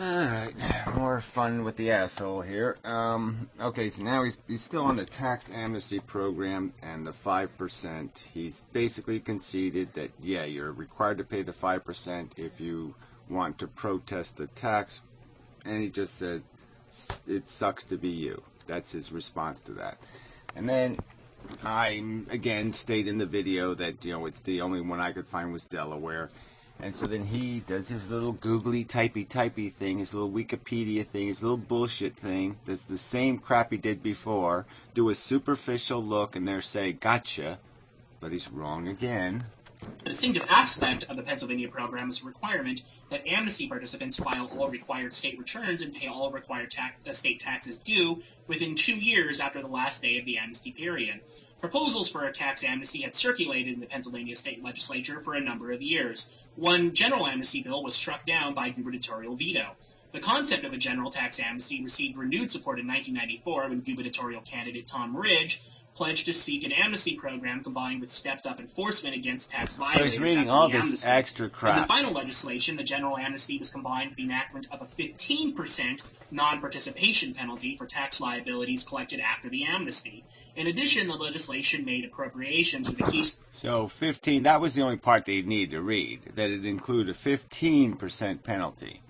Alright, more fun with the asshole here. Okay, so now he's still on the tax amnesty program and the 5%. He's basically conceded that, yeah, you're required to pay the 5% if you want to protest the tax, and he just said, it sucks to be you. That's his response to that. And then I, again, stated in the video that, it's the only one I could find was Delaware. And so then he does his little googly typey thing, his little Wikipedia thing, his little bullshit thing, does the same crap he did before, do a superficial look and there say, gotcha, but he's wrong again. The distinctive aspect of the Pennsylvania program is a requirement that amnesty participants file all required state returns and pay all required state taxes due within 2 years after the last day of the amnesty period. Proposals for a tax amnesty had circulated in the Pennsylvania state legislature for a number of years. One general amnesty bill was struck down by gubernatorial veto. The concept of a general tax amnesty received renewed support in 1994 when gubernatorial candidate Tom Ridge pledged to seek an amnesty program combined with stepped-up enforcement against tax violators. I was reading all this extra crap. In the final legislation, the general amnesty was combined with the enactment of a 15% non-participation penalty for tax liabilities collected after the amnesty. In addition, the legislation made appropriations with a key... So 15, that was the only part they needed to read, that it included a 15% penalty.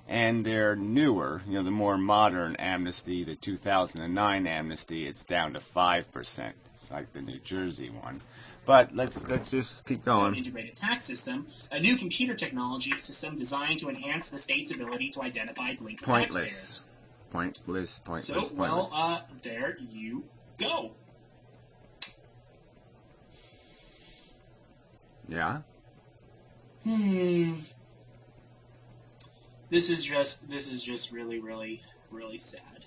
And their newer, the more modern amnesty, the 2009 amnesty, it's down to 5%. It's like the New Jersey one. But let's just keep going. Integrated tax system, a new computer technology system designed to enhance the state's ability to identify delinquent taxpayers. Pointless. So, well, there you go. Yeah? This is just really, really, really sad.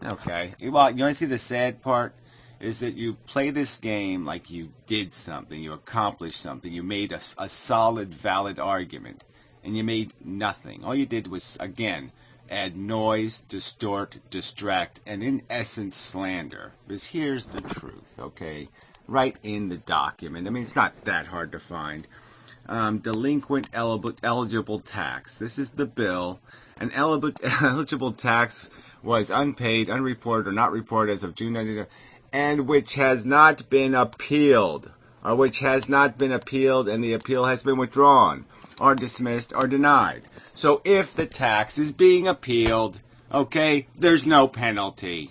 Okay. Well, you want to see the sad part? Is that you play this game like you did something, you accomplished something, you made a solid, valid argument, and you made nothing. All you did was, again, add noise, distort, distract, and in essence, slander. Because here's the truth, okay? Right in the document. I mean, it's not that hard to find. Delinquent eligible tax. This is the bill. An eligible tax was unpaid, unreported, or not reported as of June 19, and which has not been appealed, or which has not been appealed, and the appeal has been withdrawn, or dismissed, or denied. So if the tax is being appealed, okay, there's no penalty.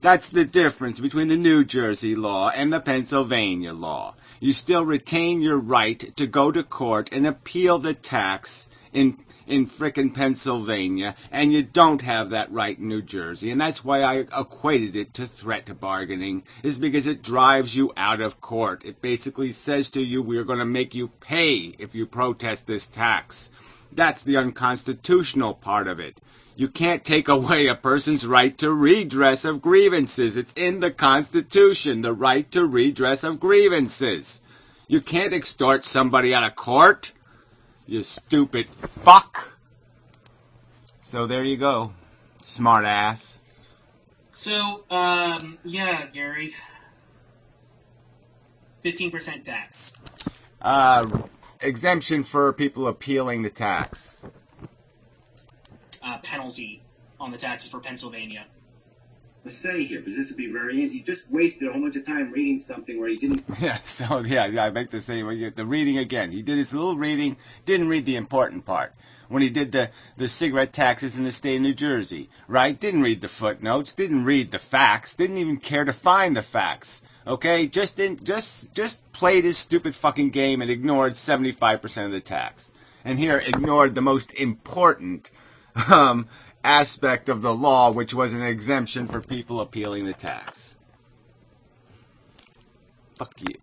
That's the difference between the New Jersey law and the Pennsylvania law. You still retain your right to go to court and appeal the tax in frickin' Pennsylvania, and you don't have that right in New Jersey. And that's why I equated it to threat bargaining, is because it drives you out of court. It basically says to you, we're going to make you pay if you protest this tax. That's the unconstitutional part of it. You can't take away a person's right to redress of grievances. It's in the Constitution, the right to redress of grievances. You can't extort somebody out of court, you stupid fuck. So there you go, smart ass. So, yeah, Gary. 15% tax. Exemption for people appealing the tax. Penalty on the taxes for Pennsylvania. The say here, because this would be very easy. You just wasted a whole bunch of time reading something where you didn't... I make the same. The reading again. He did his little reading, didn't read the important part. When he did the cigarette taxes in the state of New Jersey, right? Didn't read the footnotes, didn't read the facts, didn't even care to find the facts. Okay? Just played his stupid fucking game and ignored 75% of the tax. And here, ignored the most important aspect of the law, which was an exemption for people appealing the tax. Fuck you.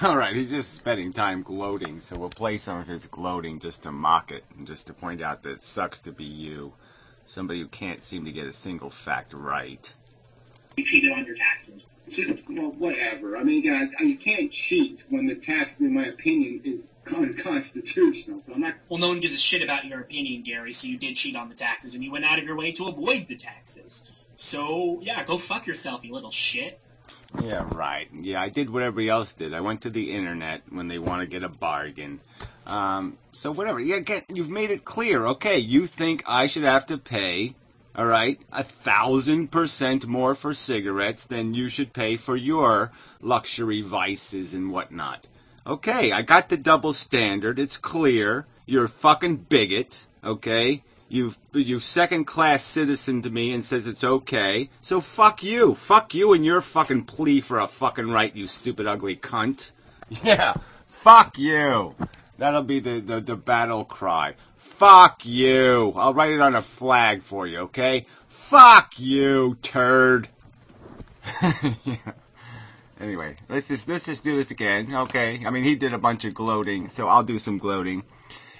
Alright, he's just spending time gloating, so we'll play some of his gloating just to mock it, and just to point out that it sucks to be you, somebody who can't seem to get a single fact right. You cheated on your taxes. Just, well, whatever. I mean, guys, you can't cheat when the tax, in my opinion, is unconstitutional. So I'm not... Well, no one gives a shit about your opinion, Gary, so you did cheat on the taxes, and you went out of your way to avoid the taxes. So, yeah, go fuck yourself, you little shit. Yeah, right. Yeah, I did what everybody else did. I went to the internet when they want to get a bargain. So whatever. You've made it clear. Okay, you think I should have to pay, all right, 1,000% more for cigarettes than you should pay for your luxury vices and whatnot. Okay, I got the double standard. It's clear. You're a fucking bigot. Okay, you've second-class citizen to me and says it's okay. So fuck you and your fucking plea for a fucking right, you stupid ugly cunt. Yeah, fuck you. That'll be the battle cry. Fuck you. I'll write it on a flag for you, okay? Fuck you, turd. Yeah. Anyway, let's just do this again, okay? I mean, he did a bunch of gloating, so I'll do some gloating.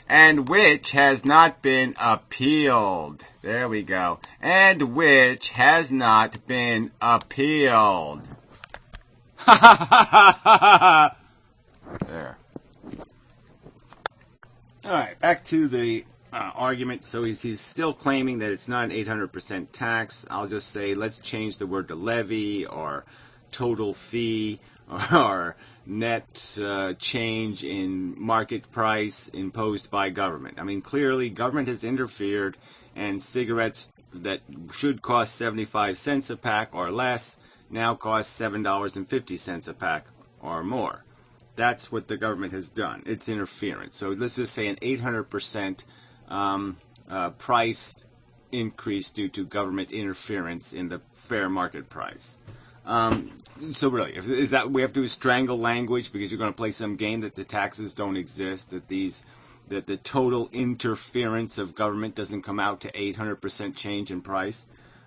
And which has not been appealed. There we go. And which has not been appealed. Ha ha ha ha ha ha. There. All right, back to the argument. So he's still claiming that it's not an 800% tax. I'll just say let's change the word to levy or total fee or net change in market price imposed by government. I mean, clearly government has interfered, and cigarettes that should cost 75 cents a pack or less now cost $7.50 a pack or more. That's what the government has done. It's interference. So let's just say an 800% price increase due to government interference in the fair market price. So really, is that we have to strangle language because you're going to play some game that the taxes don't exist, that the total interference of government doesn't come out to 800% change in price?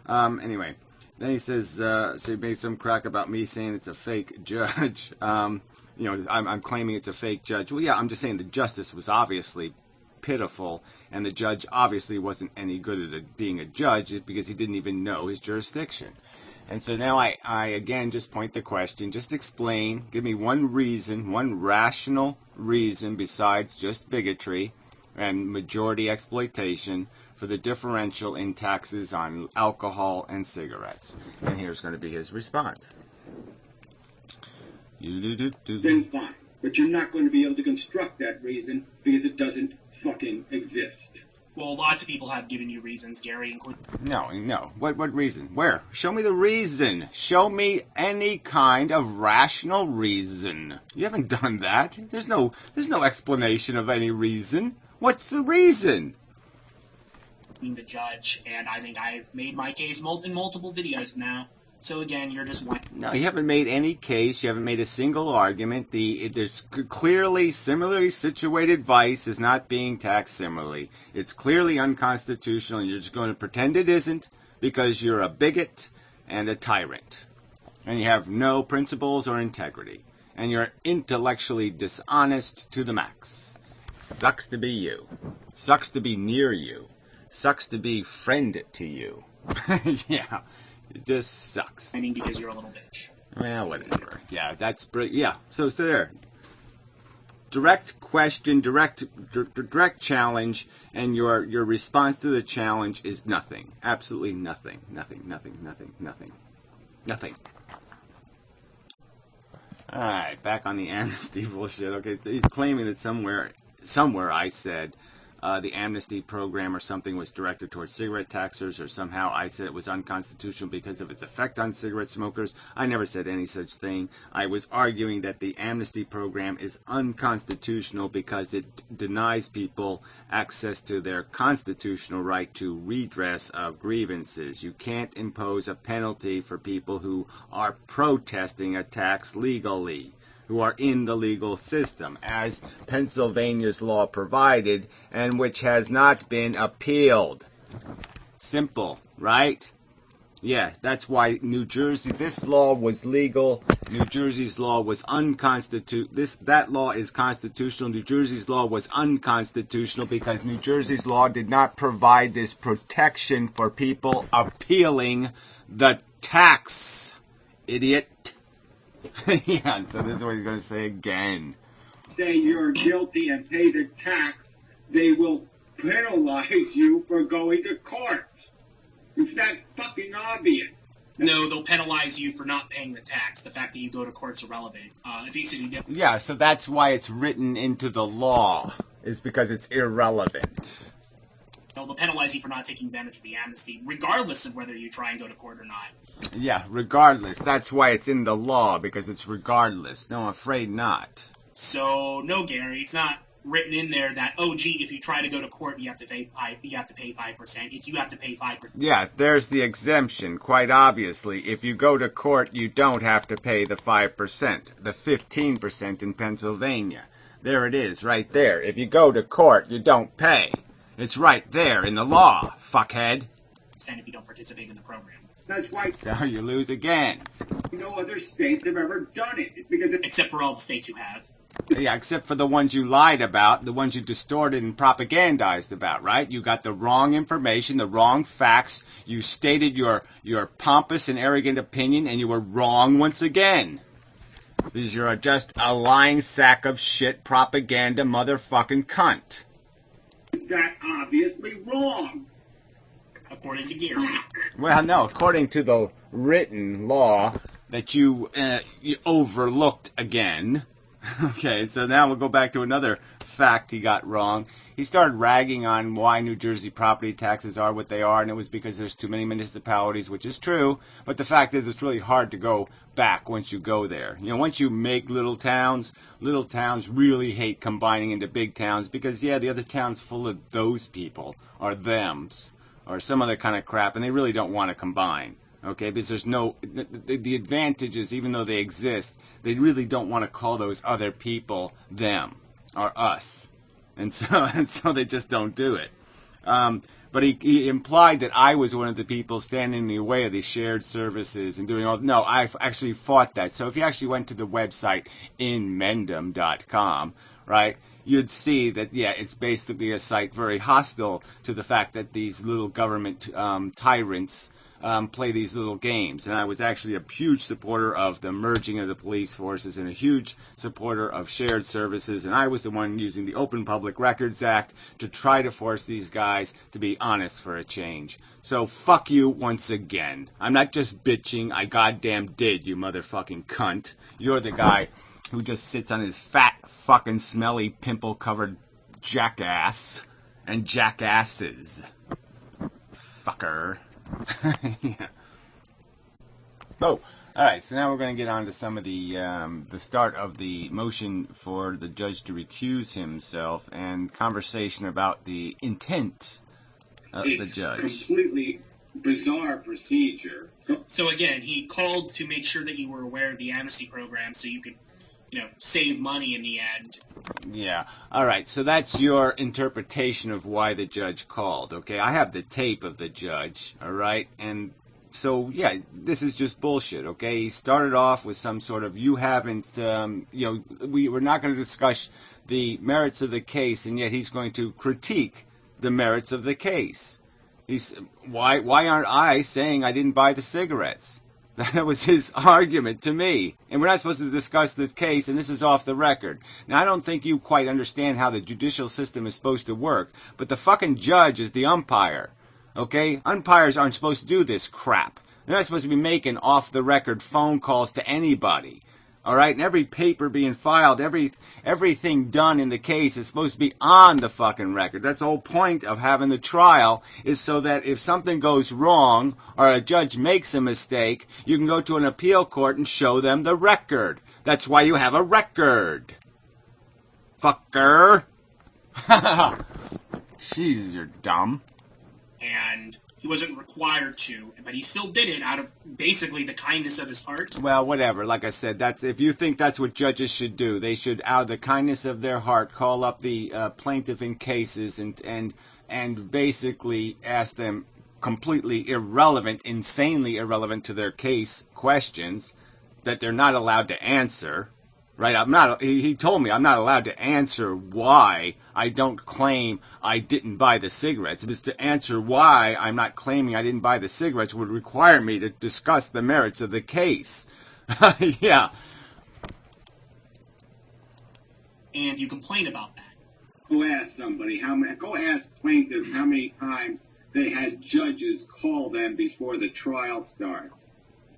Anyway, then he says, so he made some crack about me saying it's a fake judge. You know, I'm claiming it's a fake judge. Well, yeah, I'm just saying the justice was obviously pitiful, and the judge obviously wasn't any good at being a judge because he didn't even know his jurisdiction. And so now I again just point the question, just explain, give me one reason, one rational reason besides just bigotry and majority exploitation for the differential in taxes on alcohol and cigarettes. And here's going to be his response. Then fine. But you're not going to be able to construct that reason because it doesn't fucking exist. Well, lots of people have given you reasons, Gary, including... No. What reason? Where? Show me the reason. Show me any kind of rational reason. You haven't done that. There's no explanation of any reason. What's the reason? The judge, and I think I've made my case in multiple videos now. So again, you're just one. No, you haven't made any case. You haven't made a single argument. There's clearly similarly situated vice is not being taxed similarly. It's clearly unconstitutional, and you're just going to pretend it isn't because you're a bigot and a tyrant, and you have no principles or integrity, and you're intellectually dishonest to the max. Sucks to be you. Sucks to be near you. Sucks to be friend to you. Yeah. It just sucks. I mean, because you're a little bitch. Well, whatever. Yeah, that's yeah. So there. Direct question, direct challenge, and your response to the challenge is nothing. Absolutely nothing. Nothing. All right, back on the amnesty bullshit. Okay, so he's claiming that somewhere I said the amnesty program or something was directed towards cigarette taxers, or somehow I said it was unconstitutional because of its effect on cigarette smokers. I never said any such thing. I was arguing that the amnesty program is unconstitutional because it denies people access to their constitutional right to redress of grievances. You can't impose a penalty for people who are protesting a tax legally, who are in the legal system, as Pennsylvania's law provided, and which has not been appealed. Simple, right? Yeah, that's why New Jersey, this law was legal, New Jersey's law was unconstitutional. That law is constitutional. New Jersey's law was unconstitutional because New Jersey's law did not provide this protection for people appealing the tax. Idiot. Yeah, so this is what he's going to say again. Say you're guilty and pay the tax, they will penalize you for going to court. It's that fucking obvious. No, they'll penalize you for not paying the tax. The fact that you go to court's irrelevant. Yeah, so that's why it's written into the law. is because it's irrelevant. They'll penalize you for not taking advantage of the amnesty, regardless of whether you try and go to court or not. Yeah, regardless. That's why it's in the law, because it's regardless. No, I'm afraid not. So, no, Gary, it's not written in there that, oh, gee, if you try to go to court, you have to pay 5%. It's you have to pay 5%. Yeah, there's the exemption, quite obviously. If you go to court, you don't have to pay the 5%, the 15% in Pennsylvania. There it is, right there. If you go to court, you don't pay. It's right there in the law, fuckhead. And if you don't participate in the program. That's why So you lose again. no other states have ever done it. It's because it's Except for all the states who have. Yeah, except for the ones you lied about, the ones you distorted and propagandized about, right? You got the wrong information, the wrong facts. You stated your pompous and arrogant opinion, and you were wrong once again. Because you're just a lying sack of shit propaganda motherfucking cunt. that obviously wrong. According to Gary. Well, no, according to the written law that you overlooked again. Okay, so now we'll go back to another fact he got wrong. He started ragging on why New Jersey property taxes are what they are, and it was because there's too many municipalities, which is true, but the fact is it's really hard to go back once you go there. You know, once you make little towns really hate combining into big towns because, yeah, the other town's full of those people, or thems, or some other kind of crap, and they really don't want to combine, okay, because there's no, the advantages, even though they exist, they really don't want to call those other people them or us, and so they just don't do it. But he implied that I was one of the people standing in the way of these shared services and doing all. No, I actually fought that. So if you actually went to the website inmendham.com, right, you'd see that, yeah, it's basically a site very hostile to the fact that these little government tyrants play these little games. And I was actually a huge supporter of the merging of the police forces and a huge supporter of shared services. And I was the one using the Open Public Records Act to try to force these guys to be honest for a change. So fuck you once again. I'm not just bitching. I goddamn did, you motherfucking cunt. You're the guy who just sits on his fat, fucking smelly, pimple-covered jackass and jackasses. Fucker. Yeah. Oh, all right. So now we're going to get on to some of the start of the motion for the judge to recuse himself and conversation about the intent of the judge. It's completely bizarre procedure. So again, he called to make sure that you were aware of the amnesty program so you could, save money in the end. Yeah. All right. So that's your interpretation of why the judge called. Okay. I have the tape of the judge. All right. And so, yeah, this is just bullshit. Okay. He started off with some sort of we're not going to discuss the merits of the case, and yet he's going to critique the merits of the case. Why aren't I saying I didn't buy the cigarettes? That was his argument to me. And we're not supposed to discuss this case, and this is off the record. Now, I don't think you quite understand how the judicial system is supposed to work, but the fucking judge is the umpire. Okay? Umpires aren't supposed to do this crap. They're not supposed to be making off-the-record phone calls to anybody. All right? And every paper being filed, everything done in the case is supposed to be on the fucking record. That's the whole point of having the trial, is so that if something goes wrong or a judge makes a mistake, you can go to an appeal court and show them the record. That's why you have a record. Fucker. Jeez, you're dumb. And he wasn't required to, but he still did it out of basically the kindness of his heart. Well, whatever. Like I said, that's if you think that's what judges should do, they should, out of the kindness of their heart, call up the plaintiff in cases and basically ask them completely irrelevant, insanely irrelevant to their case questions that they're not allowed to answer. Right? He told me I'm not allowed to answer why I don't claim I didn't buy the cigarettes. Because to answer why I'm not claiming I didn't buy the cigarettes would require me to discuss the merits of the case. Yeah. And you complain about that. Go ask somebody go ask plaintiffs how many times they had judges call them before the trial starts.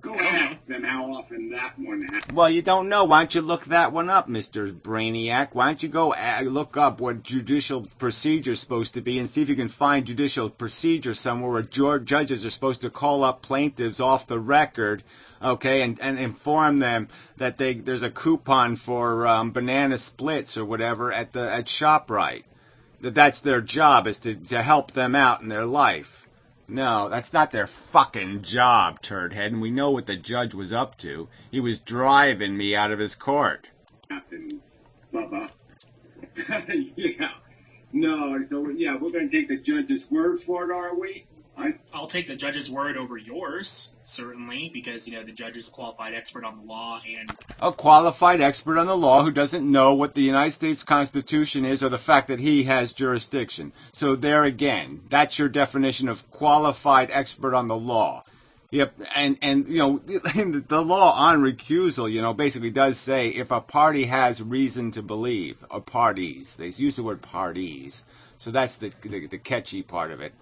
Go ask them how often that one happens. Well, you don't know. Why don't you look that one up, Mr. Brainiac? Why don't you go look up what judicial procedure is supposed to be and see if you can find judicial procedure somewhere where judges are supposed to call up plaintiffs off the record, okay, and inform them that there's a coupon for banana splits or whatever at ShopRite. That's their job, is to help them out in their life. No, that's not their fucking job, turdhead, and we know what the judge was up to. He was driving me out of his court. Happens, Bubba. Yeah. No, so, yeah, we're going to take the judge's word for it, are we? I'll take the judge's word over yours, certainly, because, you know, the judge is a qualified expert on the law and... A qualified expert on the law who doesn't know what the United States Constitution is or the fact that he has jurisdiction. So there again, that's your definition of qualified expert on the law. Yep, and you know, the law on recusal, you know, basically does say if a party has reason to believe, or parties, they use the word parties, so that's the catchy part of it.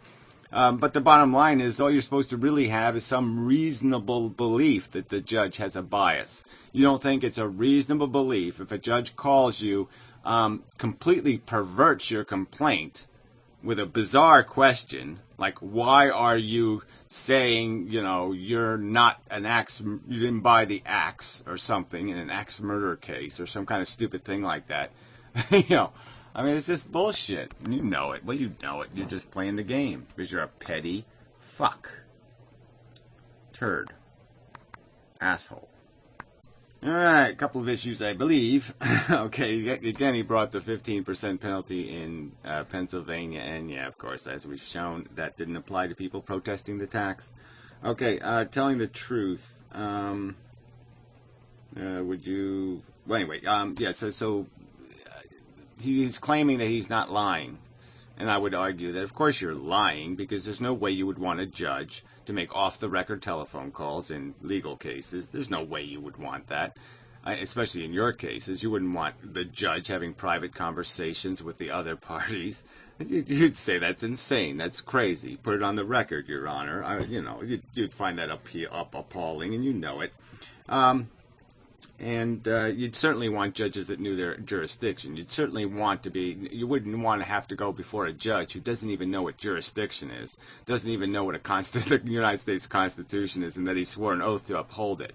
But the bottom line is all you're supposed to really have is some reasonable belief that the judge has a bias. You don't think it's a reasonable belief if a judge calls you, completely perverts your complaint with a bizarre question, like why are you saying, you know, you're not an axe, you didn't buy the axe or something in an axe murder case or some kind of stupid thing like that. You know, I mean, it's just bullshit. You know it. Well, you know it. You're just playing the game because you're a petty fuck. Turd. Asshole. All right, a couple of issues, I believe. Okay, again, he brought the 15% penalty in Pennsylvania, and yeah, of course, as we've shown, that didn't apply to people protesting the tax. Okay, telling the truth. Would you? Well, anyway, yeah. So he's claiming that he's not lying, and I would argue that, of course, you're lying because there's no way you would want a judge to make off-the-record telephone calls in legal cases. There's no way you would want that, especially in your cases. You wouldn't want the judge having private conversations with the other parties. You'd say that's insane. That's crazy. Put it on the record, Your Honor. You know, you'd find that up appalling, and you know it. And you'd certainly want judges that knew their jurisdiction. You'd certainly want to be, you wouldn't want to have to go before a judge who doesn't even know what jurisdiction is, doesn't even know what the United States Constitution is, and that he swore an oath to uphold it.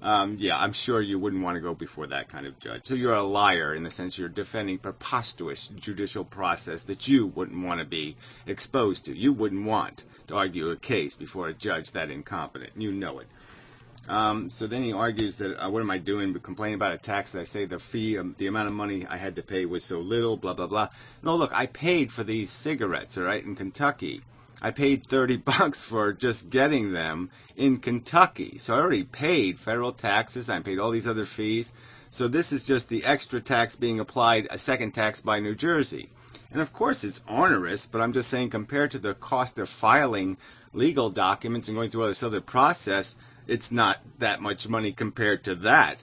Yeah, I'm sure you wouldn't want to go before that kind of judge. So you're a liar in the sense you're defending preposterous judicial process that you wouldn't want to be exposed to. You wouldn't want to argue a case before a judge that incompetent. You know it. So then he argues that, what am I doing, complaining about a tax that I say the fee, the amount of money I had to pay was so little, blah, blah, blah. No, look, I paid for these cigarettes, all right, in Kentucky. I paid $30 for just getting them in Kentucky. So I already paid federal taxes. I paid all these other fees. So this is just the extra tax being applied, a second tax by New Jersey. And of course it's onerous, but I'm just saying compared to the cost of filing legal documents and going through all this other process, it's not that much money compared to that.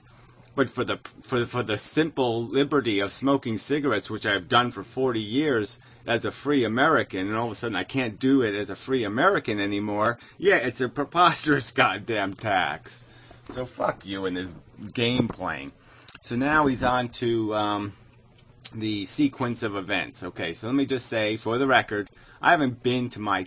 But for the simple liberty of smoking cigarettes, which I've done for 40 years as a free American, and all of a sudden I can't do it as a free American anymore, yeah, it's a preposterous goddamn tax. So fuck you and this game playing. So now he's on to the sequence of events. Okay, so let me just say, for the record, I haven't been to my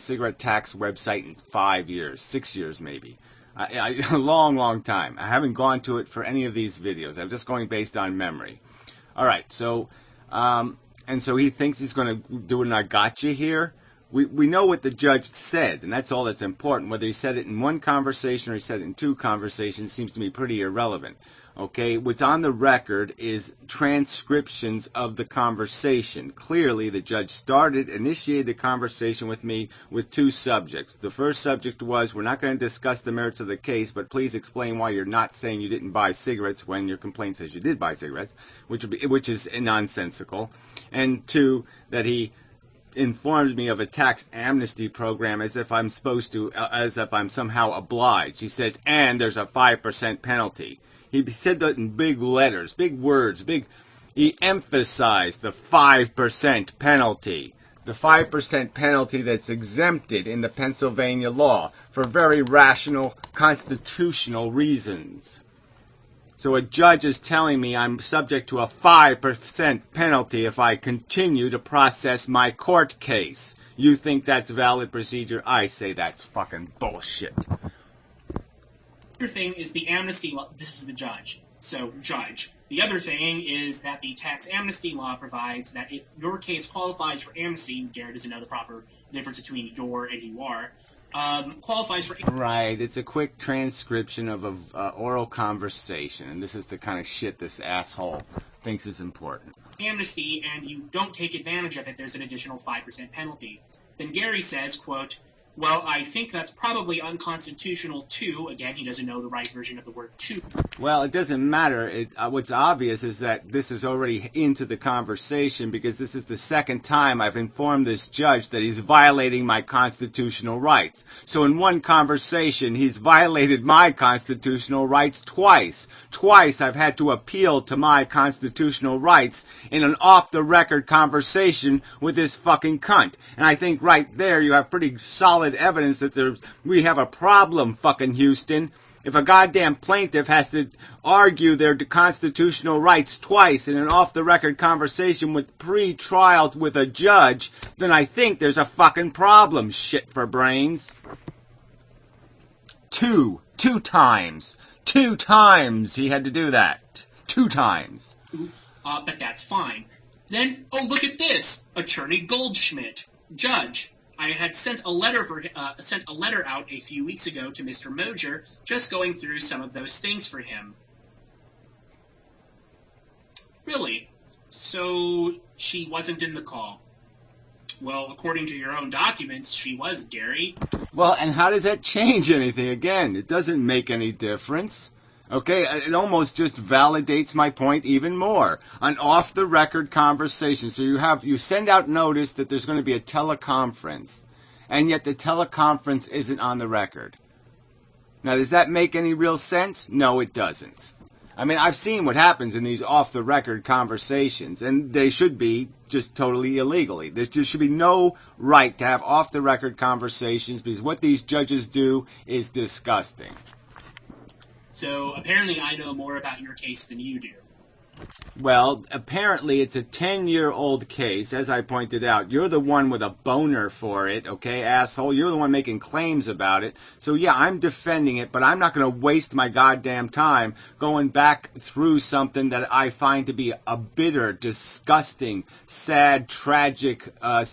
cigarette tax website in 5 years, 6 years maybe. A long time. I haven't gone to it for any of these videos. I'm just going based on memory. All right, so, and so he thinks he's going to do an I gotcha here. We know what the judge said, and that's all that's important. Whether he said it in one conversation or he said it in two conversations seems to me pretty irrelevant. Okay, what's on the record is transcriptions of the conversation. Clearly, the judge initiated the conversation with me with two subjects. The first subject was, we're not going to discuss the merits of the case, but please explain why you're not saying you didn't buy cigarettes when your complaint says you did buy cigarettes, which is nonsensical. And two, that he informed me of a tax amnesty program as if I'm somehow obliged. He said, and there's a 5% penalty. He said that in big letters, big words, he emphasized the 5% penalty. the 5% penalty that's exempted in the Pennsylvania law for very rational constitutional reasons. So a judge is telling me I'm subject to a 5% penalty if I continue to process my court case. You think that's valid procedure? I say that's fucking bullshit. The other thing is the amnesty law. This is the judge. So, judge. The other thing is that the tax amnesty law provides that if your case qualifies for amnesty, Garrett doesn't know the proper difference between your and you are, qualifies for amnesty. Right, it's a quick transcription of an oral conversation, and this is the kind of shit this asshole thinks is important. Amnesty, and you don't take advantage of it, there's an additional 5% penalty. Then Gary says, quote, well, I think that's probably unconstitutional, too. Again, he doesn't know the right version of the word too. Well, it doesn't matter. What's obvious is that this is already into the conversation because this is the second time I've informed this judge that he's violating my constitutional rights. So in one conversation, he's violated my constitutional rights twice. Twice I've had to appeal to my constitutional rights in an off-the-record conversation with this fucking cunt. And I think right there you have pretty solid evidence that we have a problem, fucking Houston. If a goddamn plaintiff has to argue their constitutional rights twice in an off-the-record conversation with pre-trial with a judge, then I think there's a fucking problem, shit for brains. Two times. 2 times he had to do that. 2 times. But that's fine. Then, oh, look at this. Attorney Goldschmidt. Judge, I had sent a letter out a few weeks ago to Mr. Moser, just going through some of those things for him. Really? So she wasn't in the call? Well, according to your own documents, she was, Gary. Well, and how does that change anything? Again, it doesn't make any difference. Okay, it almost just validates my point even more. An off-the-record conversation. So you send out notice that there's going to be a teleconference, and yet the teleconference isn't on the record. Now, does that make any real sense? No, it doesn't. I mean, I've seen what happens in these off-the-record conversations, and they should be just totally illegally. There should be no right to have off-the-record conversations because what these judges do is disgusting. So, apparently I know more about your case than you do. Well, apparently it's a 10-year-old case, as I pointed out. You're the one with a boner for it, okay, asshole? You're the one making claims about it. So, yeah, I'm defending it, but I'm not going to waste my goddamn time going back through something that I find to be a bitter, disgusting, sad, tragic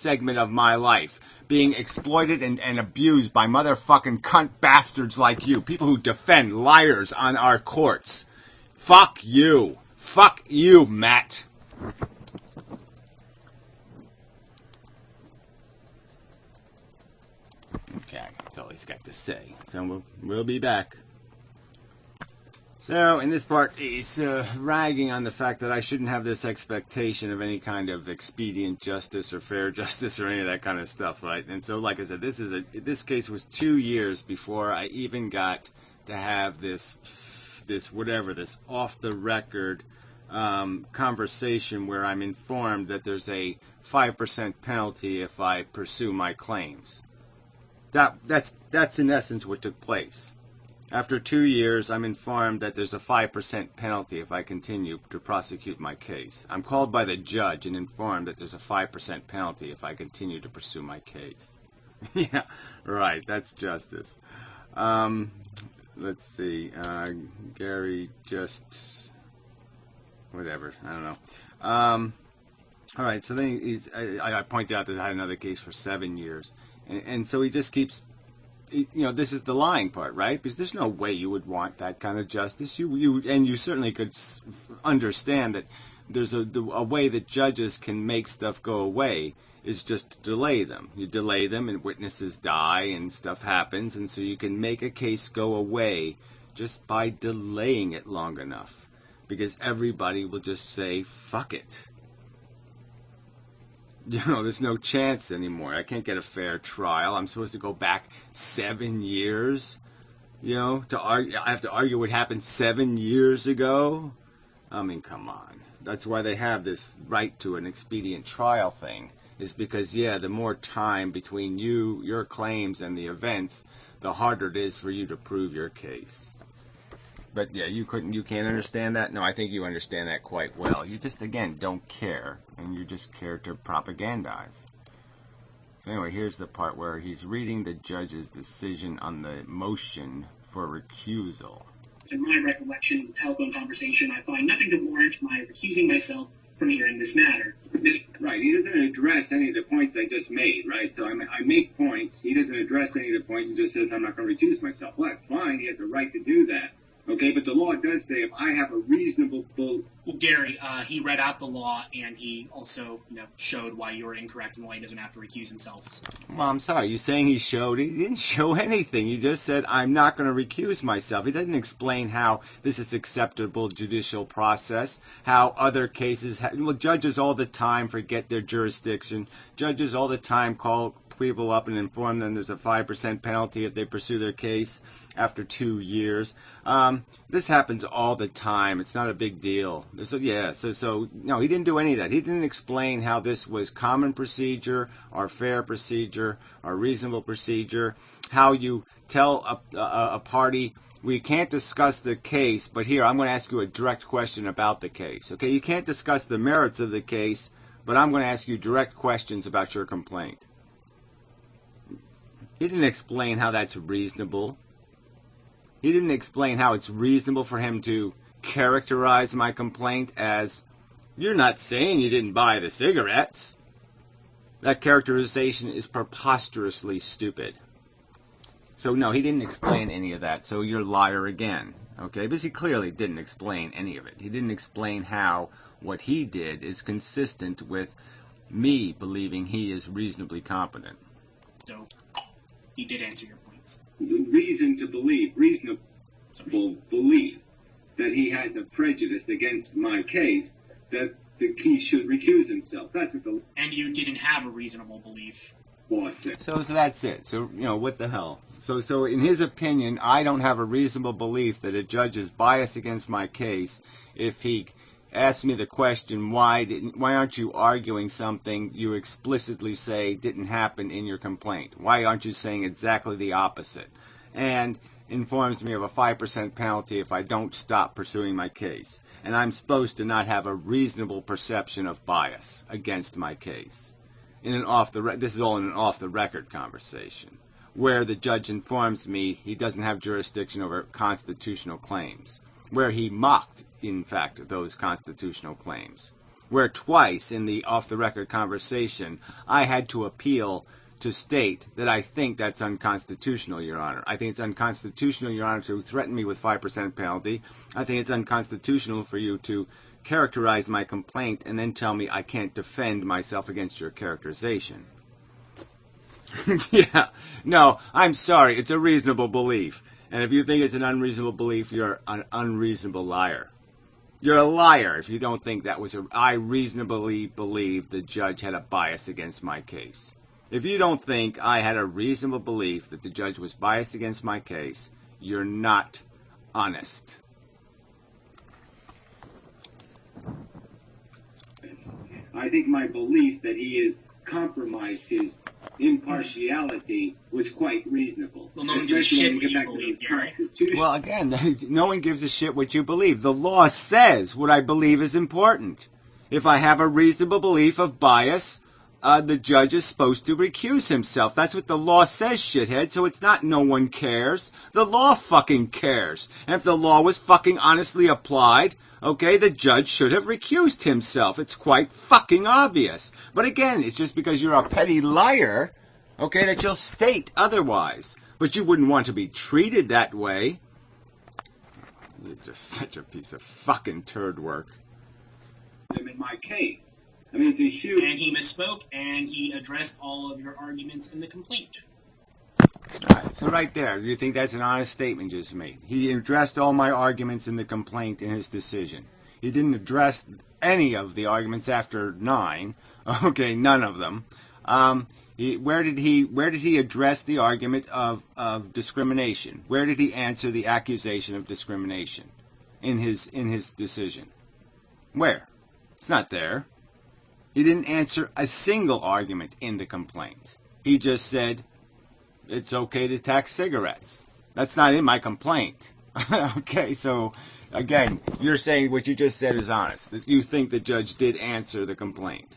segment of my life. Being exploited and abused by motherfucking cunt bastards like you. People who defend liars on our courts. Fuck you. Fuck you, Matt. Okay, that's all he's got to say. So we'll be back. So, in this part, he's ragging on the fact that I shouldn't have this expectation of any kind of expedient justice or fair justice or any of that kind of stuff, right? And so, like I said, this case was 2 years before I even got to have this off-the-record conversation where I'm informed that there's a 5% penalty if I pursue my claims. That's in essence what took place. After 2 years, I'm informed that there's a 5% penalty if I continue to prosecute my case. I'm called by the judge and informed that there's a 5% penalty if I continue to pursue my case. Yeah, right, that's justice. Let's see, Gary just... whatever, I don't know. All right, so then I pointed out that I had another case for 7 years. And so he just keeps... this is the lying part, right? Because there's no way you would want that kind of justice. You certainly could understand that there's a way that judges can make stuff go away is just to delay them. You delay them and witnesses die and stuff happens, and so you can make a case go away just by delaying it long enough. Because everybody will just say, fuck it. There's no chance anymore. I can't get a fair trial. I'm supposed to go back 7 years, to argue. I have to argue what happened 7 years ago. I mean, come on. That's why they have this right to an expedient trial thing. is because, yeah, the more time between your claims and the events, the harder it is for you to prove your case. But yeah, you can't understand that? No, I think you understand that quite well. You just, again, don't care, and you just care to propagandize. So anyway, here's the part where he's reading the judge's decision on the motion for recusal. In my recollection of the telephone conversation, I find nothing to warrant my recusing myself from hearing this matter. Right, he doesn't address any of the points I just made, right? So I make points, he doesn't address any of the points, he just says I'm not going to recuse myself. Well, that's fine, he has the right to do that. Okay, but the law does say if I have a reasonable belief. Well, Gary, he read out the law, and he also, showed why you were incorrect and why he doesn't have to recuse himself. Well, I'm sorry. You're saying he showed? He didn't show anything. He just said, I'm not going to recuse myself. He doesn't explain how this is acceptable judicial process, how other cases... judges all the time forget their jurisdiction. Judges all the time call people up and inform them there's a 5% penalty if they pursue their case after 2 years. This happens all the time. It's not a big deal. So no, he didn't do any of that. He didn't explain how this was common procedure or fair procedure or reasonable procedure, how you tell a party, we can't discuss the case, but here, I'm going to ask you a direct question about the case. Okay, you can't discuss the merits of the case, but I'm going to ask you direct questions about your complaint. He didn't explain how that's reasonable. He didn't explain how it's reasonable for him to characterize my complaint as, you're not saying you didn't buy the cigarettes. That characterization is preposterously stupid. So no, he didn't explain any of that, so you're a liar again. Okay, because he clearly didn't explain any of it. He didn't explain how what he did is consistent with me believing he is reasonably competent. So, he did answer your point. Reason to believe, reasonable belief that he has a prejudice against my case, that he should recuse himself. That's what the... And you didn't have a reasonable belief. Law said. So that's it. So, what the hell? So in his opinion, I don't have a reasonable belief that a judge is biased against my case if he asks me the question, why aren't you arguing something you explicitly say didn't happen in your complaint? Why aren't you saying exactly the opposite? And informs me of a 5% penalty if I don't stop pursuing my case. And I'm supposed to not have a reasonable perception of bias against my case. This is all in an off-the-record conversation, where the judge informs me he doesn't have jurisdiction over constitutional claims, where he mocked, in fact, those constitutional claims, where twice in the off-the-record conversation I had to appeal to state that I think that's unconstitutional, Your Honor. I think it's unconstitutional, Your Honor, to threaten me with 5% penalty. I think it's unconstitutional for you to characterize my complaint and then tell me I can't defend myself against your characterization. Yeah, no, I'm sorry, it's a reasonable belief. And if you think it's an unreasonable belief, you're an unreasonable liar. You're a liar if you don't think that was I reasonably believe the judge had a bias against my case. If you don't think I had a reasonable belief that the judge was biased against my case, you're not honest. I think my belief that he has compromised his impartiality was quite reasonable. Well, no one gives a shit what you believe, Gary. Well, again, no one gives a shit what you believe. The law says what I believe is important. If I have a reasonable belief of bias, the judge is supposed to recuse himself. That's what the law says, shithead, so it's not no one cares. The law fucking cares. And if the law was fucking honestly applied, okay, the judge should have recused himself. It's quite fucking obvious. But again, it's just because you're a petty liar, okay, that you'll state otherwise. But you wouldn't want to be treated that way. You're just such a piece of fucking turd work. In my case. I mean, it's a huge... And he misspoke, and he addressed all of your arguments in the complaint. Right, so right there, do you think that's an honest statement just made? He addressed all my arguments in the complaint in his decision. He didn't address any of the arguments after 9. Okay, none of them. Where did he address the argument of discrimination? Where did he answer the accusation of discrimination in his decision? Where? It's not there. He didn't answer a single argument in the complaint. He just said, it's okay to tax cigarettes. That's not in my complaint. Okay, so, again, you're saying what you just said is honest, that you think the judge did answer the complaint.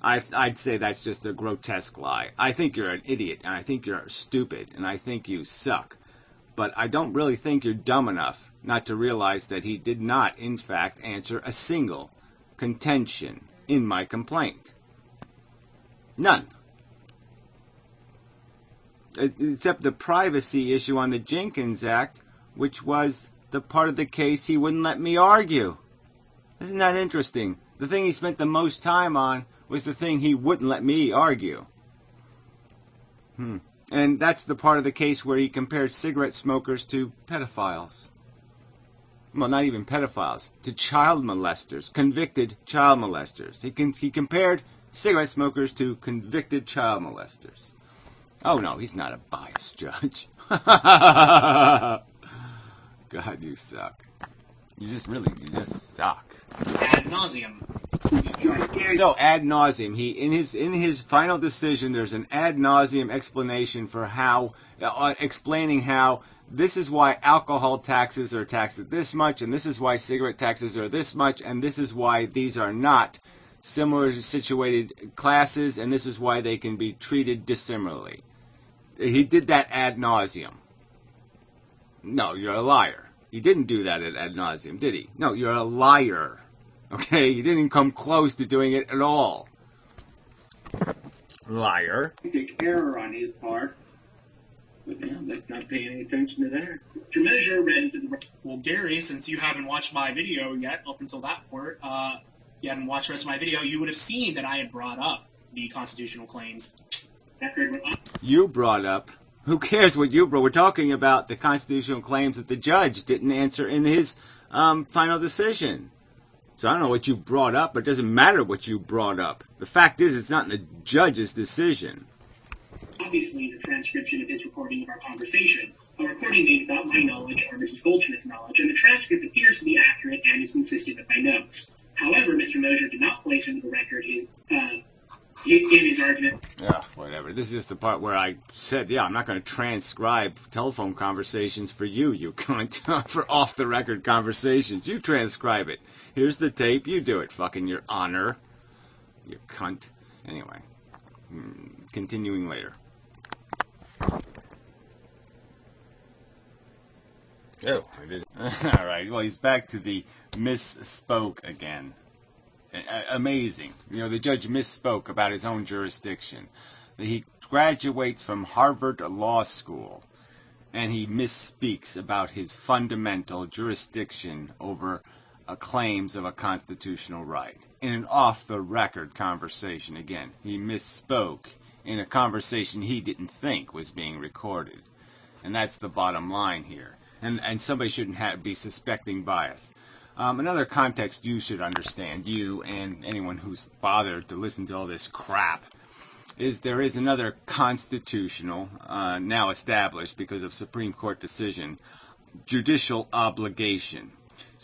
I'd say that's just a grotesque lie. I think you're an idiot, and I think you're stupid, and I think you suck. But I don't really think you're dumb enough not to realize that he did not, in fact, answer a single contention in my complaint. None. Except the privacy issue on the Jenkins Act, which was the part of the case he wouldn't let me argue. Isn't that interesting? The thing he spent the most time on was the thing he wouldn't let me argue. And that's the part of the case where he compares cigarette smokers to pedophiles. Well, not even pedophiles, to child molesters, convicted child molesters. He compared cigarette smokers to convicted child molesters. Oh, no, he's not a biased judge. God, you suck. You just suck. Ad nauseum. So, ad nauseum. He in his final decision, there's an ad nauseum explanation for how, explaining how this is why alcohol taxes are taxed at this much, and this is why cigarette taxes are this much, and this is why these are not similarly situated classes, and this is why they can be treated dissimilarly. He did that ad nauseum. No, you're a liar. He didn't do that at ad nauseum, did he? No, you're a liar. Okay, he didn't come close to doing it at all. Liar. Error on his part. But yeah, let's not pay any attention to that. To measure read into the... Well, Gary, since you haven't watched my video yet, up until that part, you haven't watched the rest of my video, you would have seen that I had brought up the constitutional claims. You brought up... Who cares what you brought? We're talking about the constitutional claims that the judge didn't answer in his final decision. So I don't know what you brought up, but it doesn't matter what you brought up. The fact is, it's not in the judge's decision. Obviously, the transcription of this recording of our conversation, a recording made without my knowledge or Mrs. Goldschmidt's knowledge, and the transcript appears to be accurate and is consistent with my notes. However, Mr. Mosier did not place into the record his argument. Yeah, whatever. This is just the part where I said, yeah, I'm not going to transcribe telephone conversations for you, you cunt, for off-the-record conversations. You transcribe it. Here's the tape. You do it, fucking Your Honor. You cunt. Anyway, continuing later. Oh, I did. All right. Well, he's back to the misspoke again. Amazing. You know, the judge misspoke about his own jurisdiction. He graduates from Harvard Law School, and he misspeaks about his fundamental jurisdiction over claims of a constitutional right. In an off-the-record conversation, again, he misspoke in a conversation he didn't think was being recorded. And that's the bottom line here. And somebody shouldn't be suspecting bias. Another context you should understand, you and anyone who's bothered to listen to all this crap, is there is another constitutional, now established because of Supreme Court decision, judicial obligation.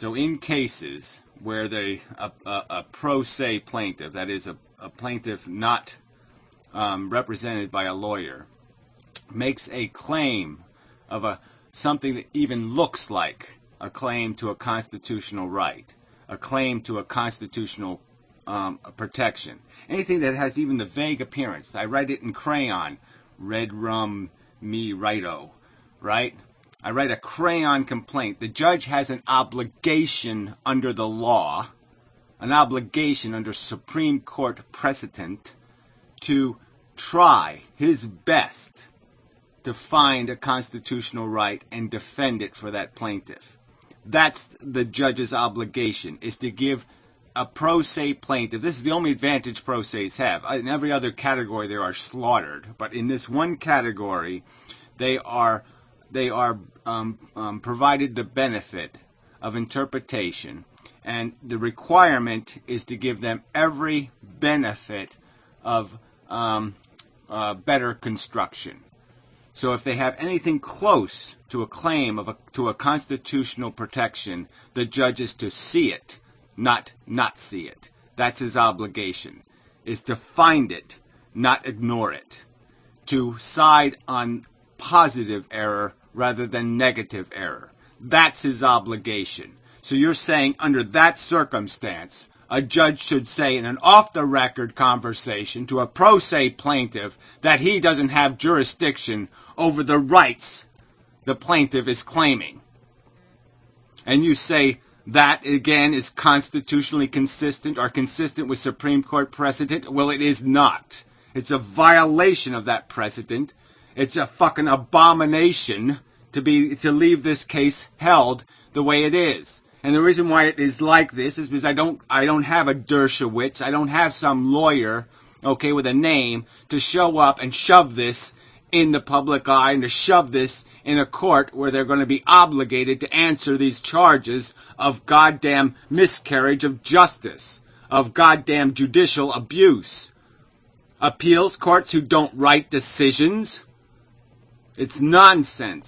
So in cases where a pro se plaintiff, that is a plaintiff not represented by a lawyer, makes a claim of something that even looks like a claim to a constitutional right, a claim to a constitutional protection, anything that has even the vague appearance. I write it in crayon, red rum, me righto, right? I write a crayon complaint. The judge has an obligation under the law, an obligation under Supreme Court precedent to try his best to find a constitutional right and defend it for that plaintiff. That's the judge's obligation, is to give a pro se plaintiff. This is the only advantage pro ses have. In every other category they are slaughtered, but in this one category they are provided the benefit of interpretation, and the requirement is to give them every benefit of better construction. So if they have anything close to a claim to a constitutional protection, the judge is to see it, not see it. That's his obligation. is to find it, not ignore it. To side on positive error rather than negative error. That's his obligation. So you're saying under that circumstance, a judge should say in an off-the-record conversation to a pro se plaintiff that he doesn't have jurisdiction over the rights the plaintiff is claiming. And you say that, again, is constitutionally consistent or consistent with Supreme Court precedent? Well, it is not. It's a violation of that precedent. It's a fucking abomination to leave this case held the way it is. And the reason why it is like this is because I don't have a Dershowitz, I don't have some lawyer, okay, with a name to show up and shove this in the public eye and to shove this in a court where they're going to be obligated to answer these charges of goddamn miscarriage of justice, of goddamn judicial abuse. Appeals courts who don't write decisions. It's nonsense.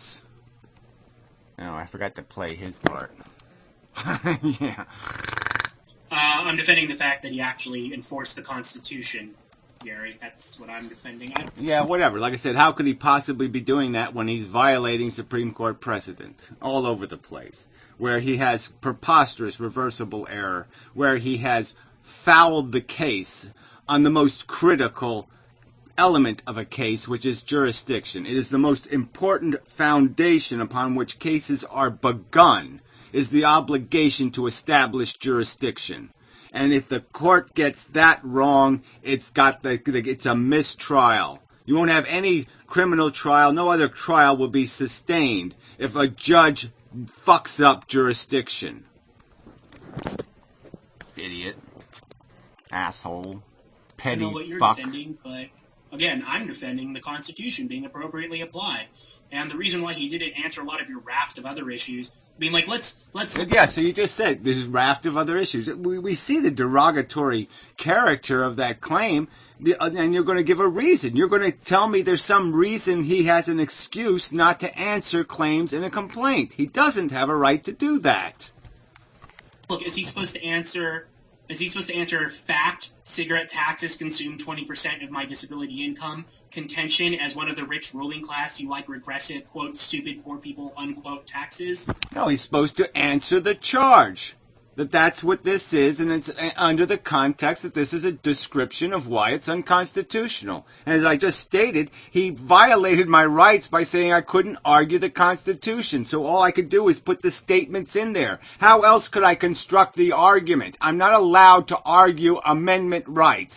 Oh, I forgot to play his part. Yeah. I'm defending the fact that he actually enforced the Constitution, Gary. That's what I'm defending. Yeah, whatever. Like I said, how could he possibly be doing that when he's violating Supreme Court precedent all over the place? Where he has preposterous reversible error, where he has fouled the case on the most critical element of a case, which is jurisdiction. It is the most important foundation upon which cases are begun, is the obligation to establish jurisdiction. And if the court gets that wrong, it's a mistrial. You won't have any criminal trial, no other trial will be sustained if a judge fucks up jurisdiction. Idiot. Asshole. Petty fuck. I know what you're defending, but again, I'm defending the Constitution being appropriately applied. And the reason why he didn't answer a lot of your raft of other issues, being like, let's. Yeah, so you just said there's a raft of other issues. We see the derogatory character of that claim, and you're going to give a reason. You're going to tell me there's some reason he has an excuse not to answer claims in a complaint. He doesn't have a right to do that. Look, is he supposed to answer fact? Cigarette taxes consume 20% of my disability income. Contention, as one of the rich ruling class, you like regressive, quote, stupid poor people, unquote, taxes? No, he's supposed to answer the charge. That's what this is, and it's under the context that this is a description of why it's unconstitutional. And as I just stated, he violated my rights by saying I couldn't argue the Constitution, so all I could do is put the statements in there. How else could I construct the argument? I'm not allowed to argue amendment rights.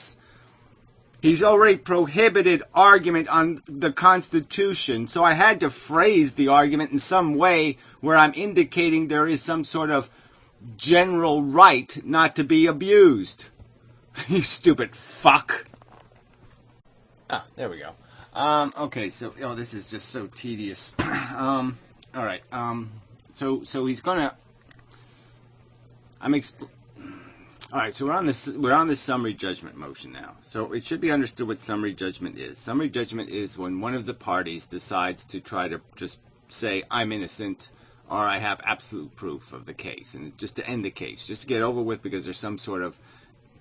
He's already prohibited argument on the Constitution, so I had to phrase the argument in some way where I'm indicating there is some sort of general right not to be abused. You stupid fuck. Ah, there we go. Okay, so this is just so tedious. All right. So he's gonna. All right. So we're on the summary judgment motion now. So it should be understood what summary judgment is. Summary judgment is when one of the parties decides to try to just say I'm innocent, or I have absolute proof of the case, and just to end the case, just to get over with, because there's some sort of,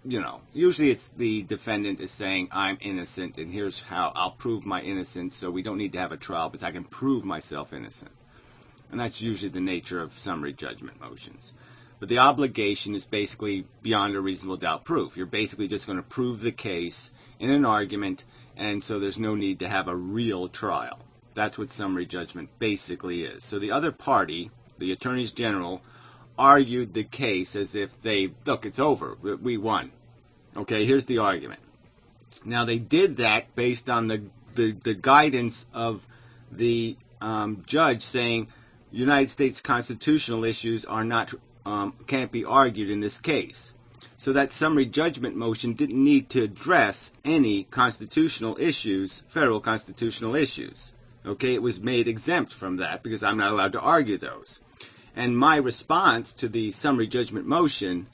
usually it's the defendant is saying, I'm innocent, and here's how I'll prove my innocence, so we don't need to have a trial, because I can prove myself innocent. And that's usually the nature of summary judgment motions. But the obligation is basically beyond a reasonable doubt proof. You're basically just going to prove the case in an argument, and so there's no need to have a real trial. That's what summary judgment basically is. So the other party, the attorneys general, argued the case as if look, it's over. We won. Okay, here's the argument. Now, they did that based on the guidance of the judge saying United States constitutional issues are not can't be argued in this case. So that summary judgment motion didn't need to address any constitutional issues, federal constitutional issues. Okay, it was made exempt from that because I'm not allowed to argue those. And my response to the summary judgment motion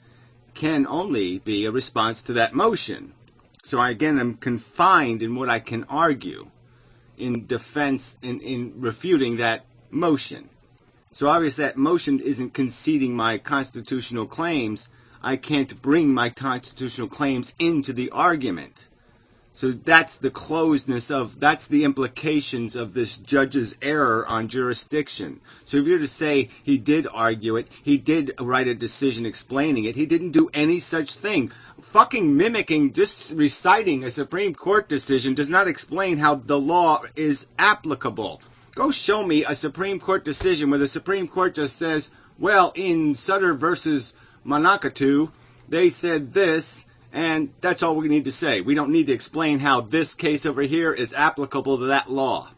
can only be a response to that motion. So I, again, am confined in what I can argue in defense, in refuting that motion. So obviously that motion isn't conceding my constitutional claims I can't bring my constitutional claims into the argument. So that's the closedness of, that's the implications of this judge's error on jurisdiction. So if you're to say he did argue it, he did write a decision explaining it, he didn't do any such thing. Fucking mimicking, just reciting a Supreme Court decision does not explain how the law is applicable. Go show me a Supreme Court decision where the Supreme Court just says, well, in Sutter versus Manakatu, they said this, and that's all we need to say. We don't need to explain how this case over here is applicable to that law.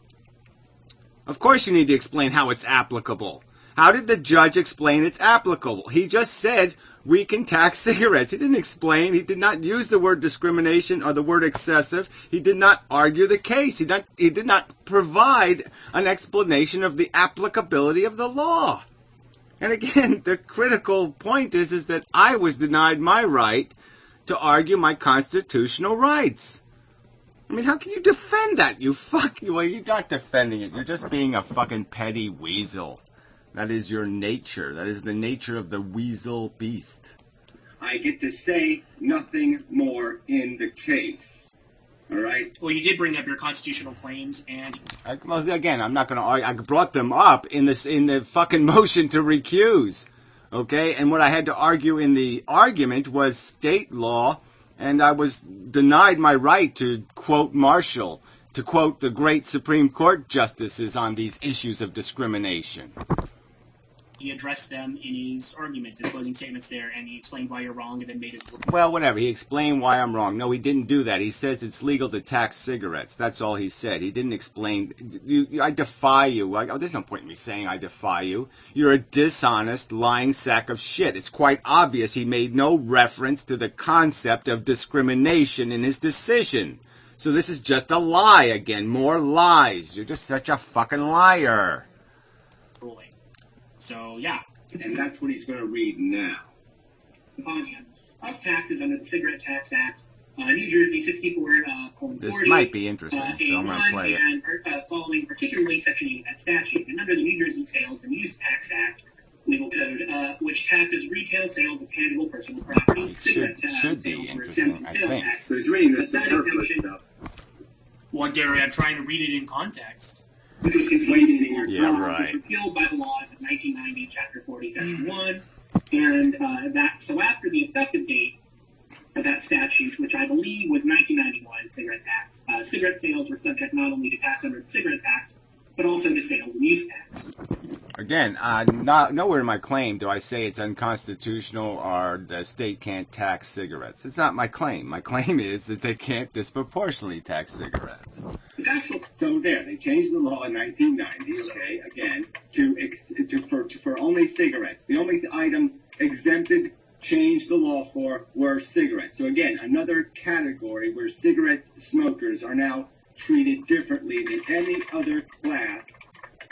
Of course you need to explain how it's applicable. How did the judge explain it's applicable? He just said we can tax cigarettes. He didn't explain. He did not use the word discrimination or the word excessive. He did not argue the case. He did not provide an explanation of the applicability of the law. And again, the critical point is that I was denied my right to argue my constitutional rights. I mean, how can you defend that? Well, you're not defending it. You're just being a fucking petty weasel. That is your nature. That is the nature of the weasel beast. I get to say nothing more in the case. All right? Well, you did bring up your constitutional claims, and... Well, again, I'm not going to argue. I brought them up in the fucking motion to recuse. Okay? And what I had to argue in the argument was state law, and I was denied my right to quote Marshall, to quote the great Supreme Court justices on these issues of discrimination. He addressed them in his argument, his closing statements there, and he explained why you're wrong and then made it... Well, whatever. He explained why I'm wrong. No, he didn't do that. He says it's legal to tax cigarettes. That's all he said. He didn't explain... I defy you. There's no point in me saying I defy you. You're a dishonest, lying sack of shit. It's quite obvious he made no reference to the concept of discrimination in his decision. So this is just a lie again. More lies. You're just such a fucking liar. Ruling. So, yeah. And that's what he's going to read now. Upon him. Taxes under the Cigarette Tax Act, New Jersey 64:40. This might be interesting, so I'm going to play it. And following particularly Section 8 of that statute. And under the New Jersey Sales and Use Tax Act, legal code, which taxes retail sales of tangible personal property. Should be interesting, I think. So he's reading this superfluous stuff. Well, Gary, I'm trying to read it in context. Yeah, right. Repealed by the laws of 1990, Chapter 40, Section 1, and so after the effective date of that statute, which I believe was 1991, cigarette tax, cigarette sales were subject not only to tax under the cigarette tax, but also to sales and use tax. Again, nowhere in my claim do I say it's unconstitutional or the state can't tax cigarettes. It's not my claim. My claim is that they can't disproportionately tax cigarettes. So there, they changed the law in 1990, okay, again, for only cigarettes. The only items exempted, changed the law for, were cigarettes. So again, another category where cigarette smokers are now treated differently than any other class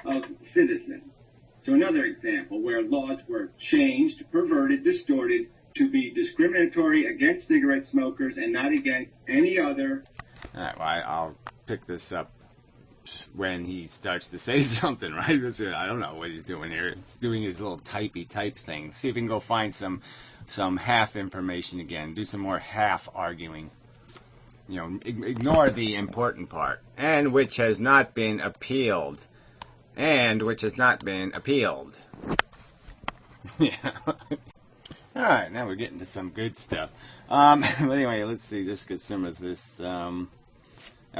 of citizens. So another example where laws were changed, perverted, distorted to be discriminatory against cigarette smokers and not against any other. All right, well, I'll pick this up when he starts to say something, right? I don't know what he's doing here. He's doing his little typey type thing. See if we can go find some half information again. Do some more half arguing. You know, ignore the important part. And which has not been appealed. And which has not been appealed. Yeah. All right, now we're getting to some good stuff. But anyway, let's see. Let's get some of this. All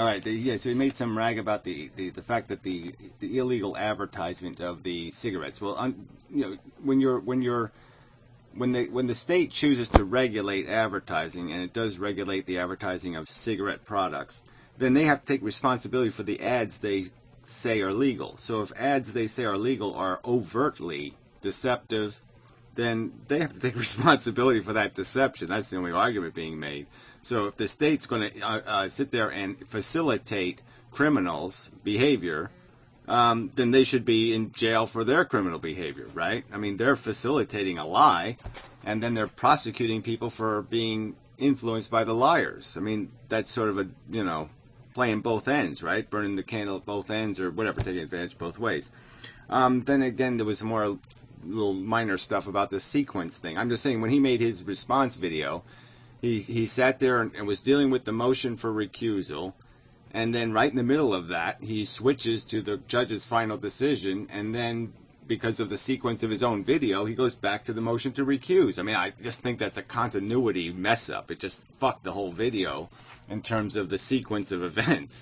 right. So he made some rag about the fact that the illegal advertisement of the cigarettes. Well, you know, when the state chooses to regulate advertising, and it does regulate the advertising of cigarette products, then they have to take responsibility for the ads they say are legal. So if ads they say are legal are overtly deceptive, then they have to take responsibility for that deception. That's the only argument being made. So if the state's going to sit there and facilitate criminals' behavior, then they should be in jail for their criminal behavior, right? I mean, they're facilitating a lie, and then they're prosecuting people for being influenced by the liars. I mean, that's sort of a, you know, playing both ends, right? Burning the candle at both ends or whatever, taking advantage both ways. Then again, there was more little minor stuff about the sequence thing. I'm just saying when he made his response video, he sat there and was dealing with the motion for recusal, and then right in the middle of that, he switches to the judge's final decision, and then because of the sequence of his own video, he goes back to the motion to recuse. I mean, I just think that's a continuity mess-up. It just fucked the whole video in terms of the sequence of events.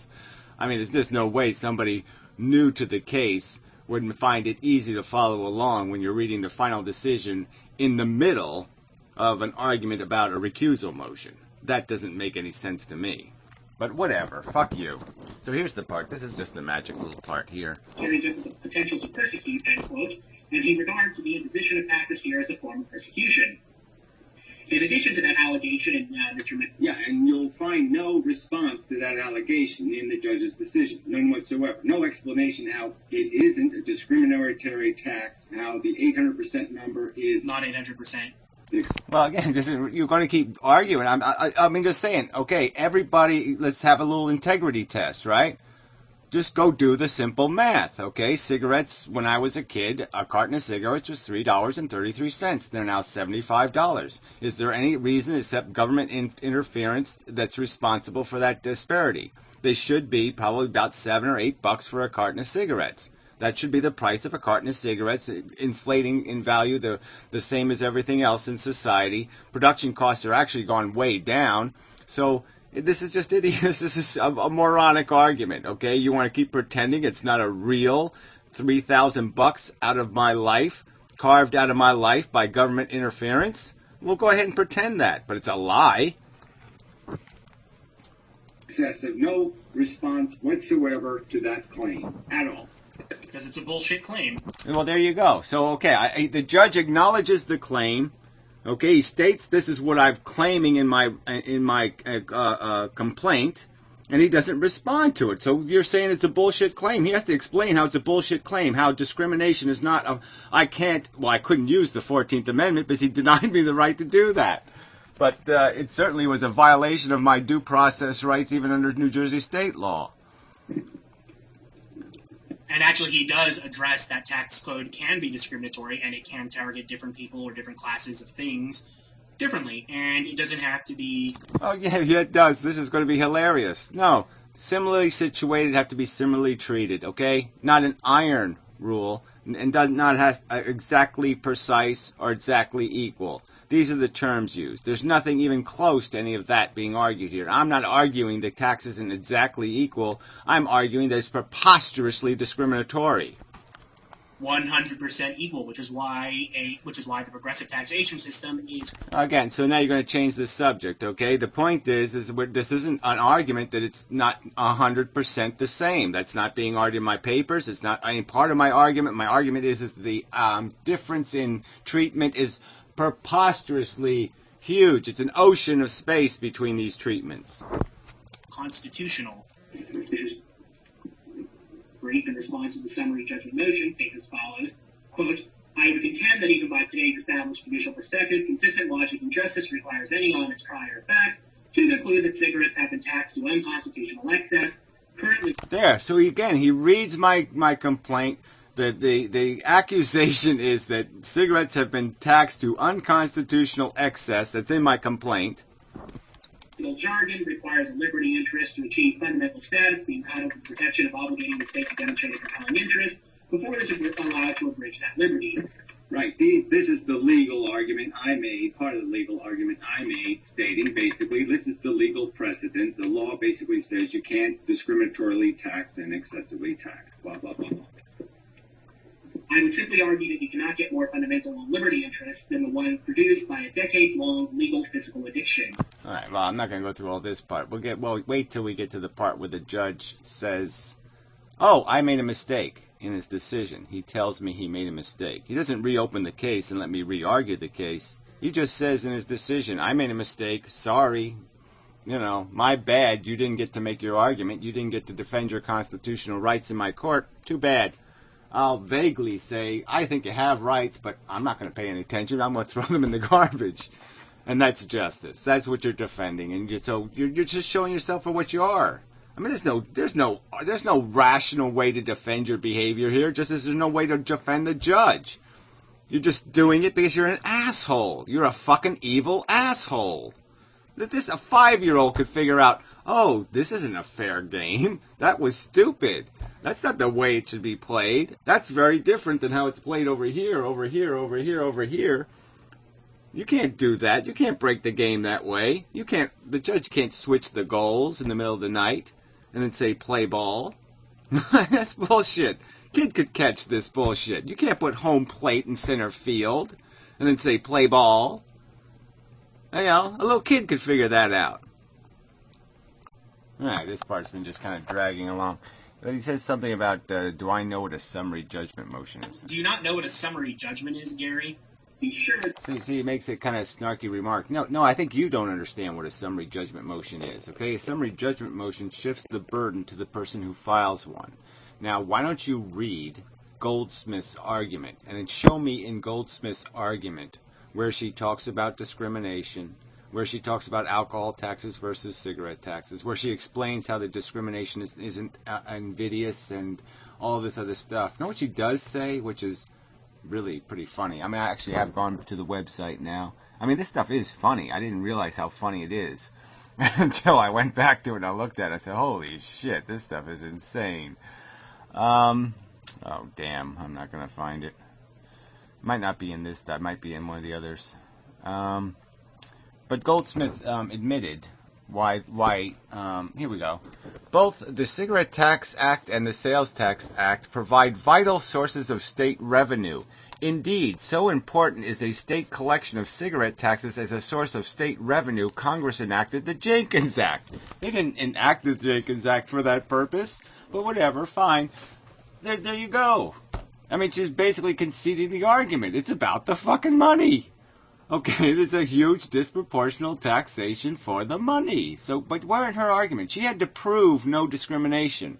I mean, there's just no way somebody new to the case wouldn't find it easy to follow along when you're reading the final decision in the middle of an argument about a recusal motion. That doesn't make any sense to me. But whatever, fuck you. So here's the part. This is just the magic little part here. There is a potential to persecute, end quote, and he regards the imposition of practice here as a form of persecution. In addition to that allegation in Mr. Yeah, and you'll find no response to that allegation in the judge's decision, none whatsoever. No explanation how it isn't a discriminatory tax, how the 800% number is not 800%. Well, again, you're going to keep arguing. I mean, just saying, okay, everybody, let's have a little integrity test, right? Just go do the simple math, okay? Cigarettes, when I was a kid, a carton of cigarettes was $3.33. They're now $75. Is there any reason except government interference that's responsible for that disparity? They should be probably about $7 or $8 for a carton of cigarettes. That should be the price of a carton of cigarettes, inflating in value the same as everything else in society. Production costs are actually gone way down. So this is just idiot. This is a moronic argument, okay? You want to keep pretending it's not a real $3,000 out of my life, carved out of my life by government interference? We'll go ahead and pretend that, but it's a lie. Excessive, no response whatsoever to that claim at all. Because it's a bullshit claim. Well, there you go. So, okay, the judge acknowledges the claim. Okay, he states this is what I'm claiming in my complaint, and he doesn't respond to it. So you're saying it's a bullshit claim. He has to explain how it's a bullshit claim, how discrimination is not a... I couldn't use the 14th Amendment because he denied me the right to do that. But it certainly was a violation of my due process rights even under New Jersey state law. And actually, he does address that tax code can be discriminatory, and it can target different people or different classes of things differently, and it doesn't have to be... Oh, yeah, it does. This is going to be hilarious. No, similarly situated have to be similarly treated, okay? Not an iron rule, and does not have exactly precise or exactly equal. These are the terms used. There's nothing even close to any of that being argued here. I'm not arguing that tax isn't exactly equal. I'm arguing that it's preposterously discriminatory. 100% equal, which is why the progressive taxation system is... Again, so now you're going to change the subject, okay? The point is this isn't an argument that it's not 100% the same. That's not being argued in my papers. It's not any part of my argument. My argument is the difference in treatment is preposterously huge. It's an ocean of space between these treatments. Constitutional. Brief in response to the summary judgment motion, states as follows, quote, I would contend that even by today's established judicial perspective, consistent logic and justice requires any honest trier of fact to conclude that cigarettes have been taxed to unconstitutional excess. Currently... There, so again, he reads my complaint. The accusation is that cigarettes have been taxed to unconstitutional excess. That's in my complaint. Legal jargon requires a liberty interest to achieve fundamental status, being entitled to protection of obligating the state to demonstrate a compelling interest before it is allowed to abridge that liberty. Right. This is the legal argument I made, part of the legal argument I made, stating basically this is the legal precedent. The law basically says you can't discriminatorily tax and excessively tax, blah, blah, blah, blah. I would simply argue that you cannot get more fundamental liberty interest than the one produced by a decade-long legal physical addiction. All right, well, I'm not going to go through all this part. Wait till we get to the part where the judge says, oh, I made a mistake in his decision. He tells me he made a mistake. He doesn't reopen the case and let me re-argue the case. He just says in his decision, I made a mistake, sorry, you know, my bad, you didn't get to make your argument, you didn't get to defend your constitutional rights in my court, too bad. I'll vaguely say, I think you have rights, but I'm not going to pay any attention. I'm going to throw them in the garbage. And that's justice. That's what you're defending. And you're just showing yourself for what you are. I mean, there's no rational way to defend your behavior here, just as there's no way to defend the judge. You're just doing it because you're an asshole. You're a fucking evil asshole. A 5-year-old could figure out, oh, this isn't a fair game. That was stupid. That's not the way it should be played. That's very different than how it's played over here, over here, over here, over here. You can't do that. You can't break the game that way. The judge can't switch the goals in the middle of the night and then say play ball. That's bullshit. Kid could catch this bullshit. You can't put home plate in center field and then say play ball. You know, a little kid could figure that out. Alright, this part's been just kind of dragging along. But he says something about, do I know what a summary judgment motion is? Do you not know what a summary judgment is, Gary? Be sure. See, he makes it kind of snarky remark. No, I think you don't understand what a summary judgment motion is, okay? A summary judgment motion shifts the burden to the person who files one. Now, why don't you read Goldsmith's argument, and then show me in Goldsmith's argument where she talks about discrimination, where she talks about alcohol taxes versus cigarette taxes, where she explains how the discrimination isn't invidious and all this other stuff. You know what she does say, which is really pretty funny? I mean, I actually have gone to the website now. I mean, this stuff is funny. I didn't realize how funny it is until I went back to it and I looked at it. I said, holy shit, this stuff is insane. Oh, damn, I'm not going to find it. Might not be in this, that might be in one of the others. But Goldsmith admitted why here we go. Both the Cigarette Tax Act and the Sales Tax Act provide vital sources of state revenue. Indeed, so important is a state collection of cigarette taxes as a source of state revenue, Congress enacted the Jenkins Act. They didn't enact the Jenkins Act for that purpose, but whatever, fine. There you go. I mean, she's basically conceding the argument. It's about the fucking money. Okay, there's a huge disproportional taxation for the money. So, but where in her argument? She had to prove no discrimination.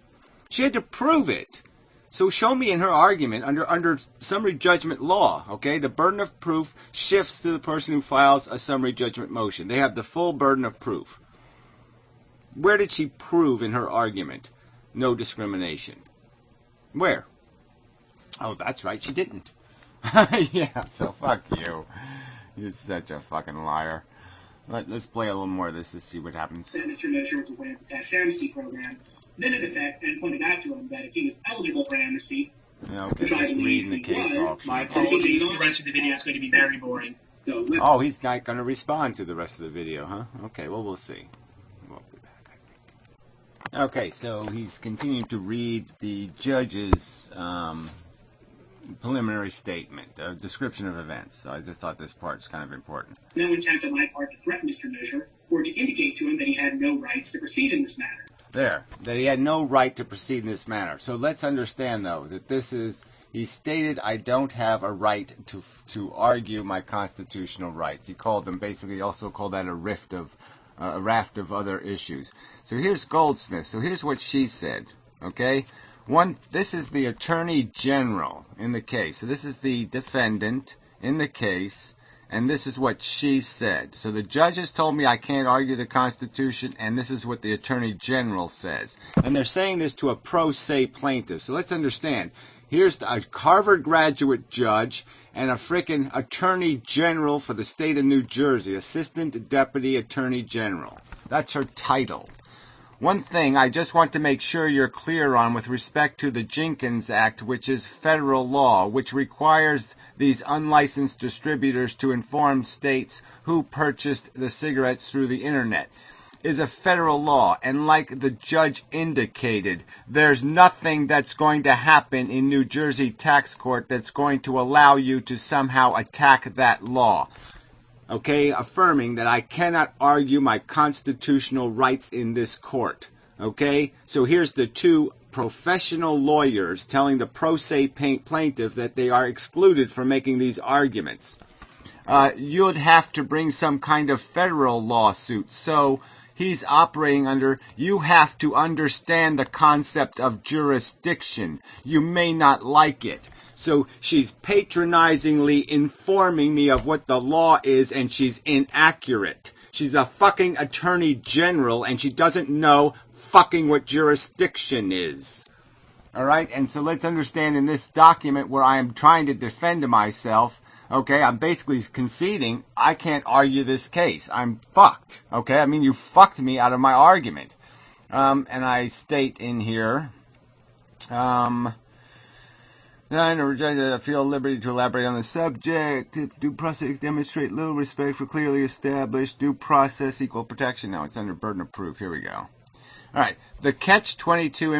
She had to prove it. So show me in her argument, under summary judgment law, okay, the burden of proof shifts to the person who files a summary judgment motion. They have the full burden of proof. Where did she prove in her argument no discrimination? Where? Oh, that's right, she didn't. Yeah, so fuck you. You're such a fucking liar. Let's play a little more of this to see what happens. Senator Measure was aware of the tax amnesty program, then in effect, and pointed out to him that if he was eligible for amnesty, okay, just reading the case talk. My apologies, the rest of the video is going to be very boring. So oh, he's not going to respond to the rest of the video, huh? Okay, well, we'll see. We'll be back, I think. Okay, so he's continuing to read the judge's preliminary statement, a description of events. So I just thought this part's kind of important. No intent on my part to threaten Mr. Measure or to indicate to him that he had no rights to proceed in this matter. There, that he had no right to proceed in this manner. So let's understand, though, that this is, he stated, I don't have a right to argue my constitutional rights. He called them, basically, he also called that a raft of other issues. So here's Goldsmith. So here's what she said, okay? This is the Attorney General in the case. So this is the defendant in the case, and this is what she said. So the judge has told me I can't argue the Constitution, and this is what the Attorney General says. And they're saying this to a pro se plaintiff. So let's understand. Here's a Harvard graduate judge and a frickin' Attorney General for the state of New Jersey, Assistant Deputy Attorney General. That's her title. One thing I just want to make sure you're clear on with respect to the Jenkins Act, which is federal law, which requires these unlicensed distributors to inform states who purchased the cigarettes through the internet, is a federal law. And like the judge indicated, there's nothing that's going to happen in New Jersey tax court that's going to allow you to somehow attack that law. Okay, affirming that I cannot argue my constitutional rights in this court. Okay, so here's the two professional lawyers telling the pro se plaintiff that they are excluded from making these arguments. You'd have to bring some kind of federal lawsuit. So he's operating under, you have to understand the concept of jurisdiction. You may not like it. So she's patronizingly informing me of what the law is, and she's inaccurate. She's a fucking Attorney General, and she doesn't know fucking what jurisdiction is. All right? And so let's understand in this document where I am trying to defend myself, Okay, I'm basically conceding I can't argue this case. I'm fucked. Okay, I mean, you fucked me out of my argument. And I state in here, I feel liberty to elaborate on the subject. Due process demonstrate little respect for clearly established due process, equal protection. Now it's under burden of proof. Here we go. All right. The catch-22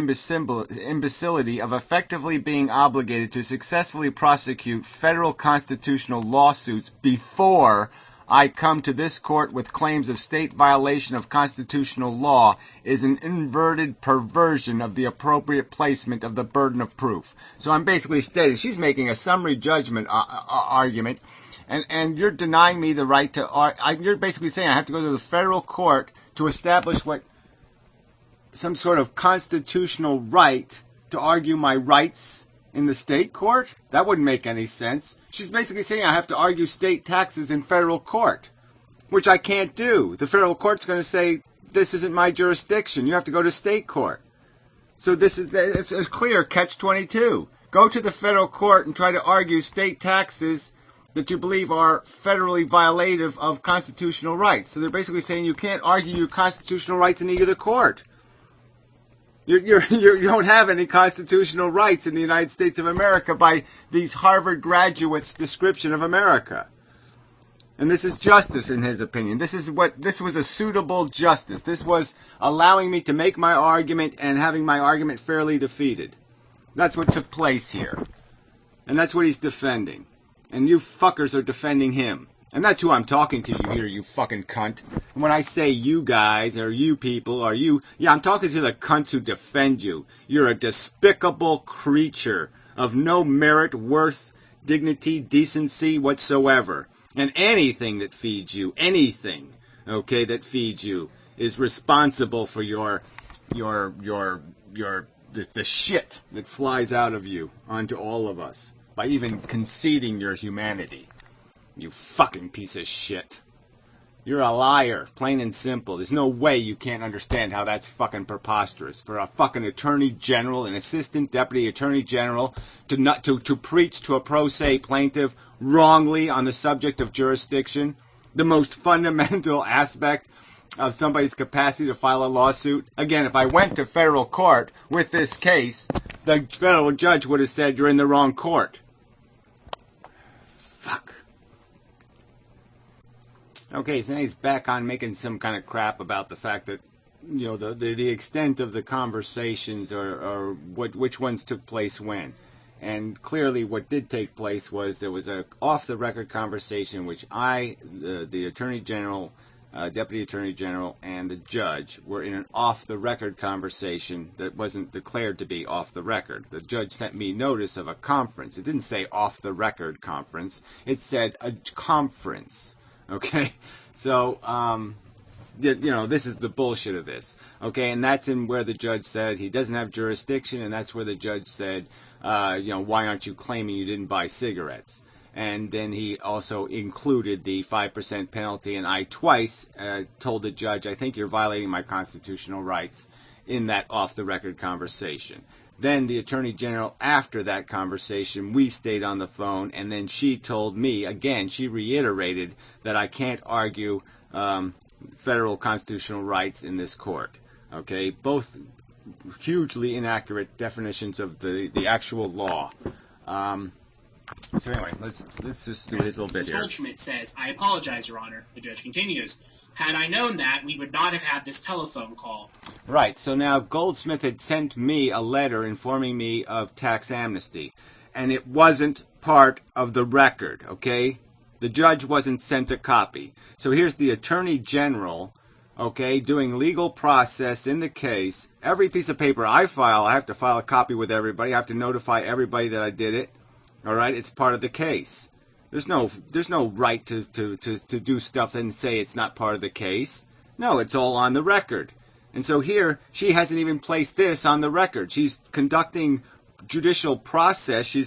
imbecility of effectively being obligated to successfully prosecute federal constitutional lawsuits before I come to this court with claims of state violation of constitutional law is an inverted perversion of the appropriate placement of the burden of proof. So I'm basically stating she's making a summary judgment argument, and you're denying me the right to you're basically saying I have to go to the federal court to establish what some sort of constitutional right to argue my rights in the state court? That wouldn't make any sense. She's basically saying I have to argue state taxes in federal court, which I can't do. The federal court's going to say, this isn't my jurisdiction. You have to go to state court. So it's a clear catch-22. Go to the federal court and try to argue state taxes that you believe are federally violative of constitutional rights. So they're basically saying you can't argue your constitutional rights in either court. You don't have any constitutional rights in the United States of America by these Harvard graduates' description of America. And this is justice, in his opinion. This was a suitable justice. This was allowing me to make my argument and having my argument fairly defeated. That's what took place here. And that's what he's defending. And you fuckers are defending him. And that's who I'm talking to you here, you fucking cunt. And when I say you guys, or you people, or you, yeah, I'm talking to the cunts who defend you. You're a despicable creature of no merit, worth, dignity, decency whatsoever. And anything that feeds you, anything, okay, that feeds you, is responsible for the shit that flies out of you onto all of us by even conceding your humanity. You fucking piece of shit. You're a liar, plain and simple. There's no way you can't understand how that's fucking preposterous. For a fucking attorney general, an assistant deputy attorney general, to preach to a pro se plaintiff wrongly on the subject of jurisdiction, the most fundamental aspect of somebody's capacity to file a lawsuit. Again, if I went to federal court with this case, the federal judge would have said you're in the wrong court. Fuck. Okay, so now he's back on making some kind of crap about the fact that, you know, the extent of the conversations or which ones took place when. And clearly what did take place was there was a off-the-record conversation which the Attorney General, Deputy Attorney General, and the judge were in an off-the-record conversation that wasn't declared to be off-the-record. The judge sent me notice of a conference. It didn't say off-the-record conference. It said a conference. Okay, so, you know, this is the bullshit of this. Okay, and that's in where the judge said he doesn't have jurisdiction, and that's where the judge said, you know, why aren't you claiming you didn't buy cigarettes? And then he also included the 5% penalty, and I twice told the judge, I think you're violating my constitutional rights in that off-the-record conversation. Then the Attorney General, after that conversation, we stayed on the phone, and then she told me, again, she reiterated that I can't argue federal constitutional rights in this court. Okay, both hugely inaccurate definitions of the actual law. So anyway, let's just do his little bit here. Goldschmidt says, I apologize, Your Honor. The judge continues. Had I known that, we would not have had this telephone call. Right, so now Goldsmith had sent me a letter informing me of tax amnesty, and it wasn't part of the record, okay? The judge wasn't sent a copy. So here's the Attorney General, okay, doing legal process in the case. Every piece of paper I file, I have to file a copy with everybody. I have to notify everybody that I did it, all right? It's part of the case. There's no right to do stuff and say it's not part of the case. No, it's all on the record. And so here, she hasn't even placed this on the record. She's conducting judicial process. She's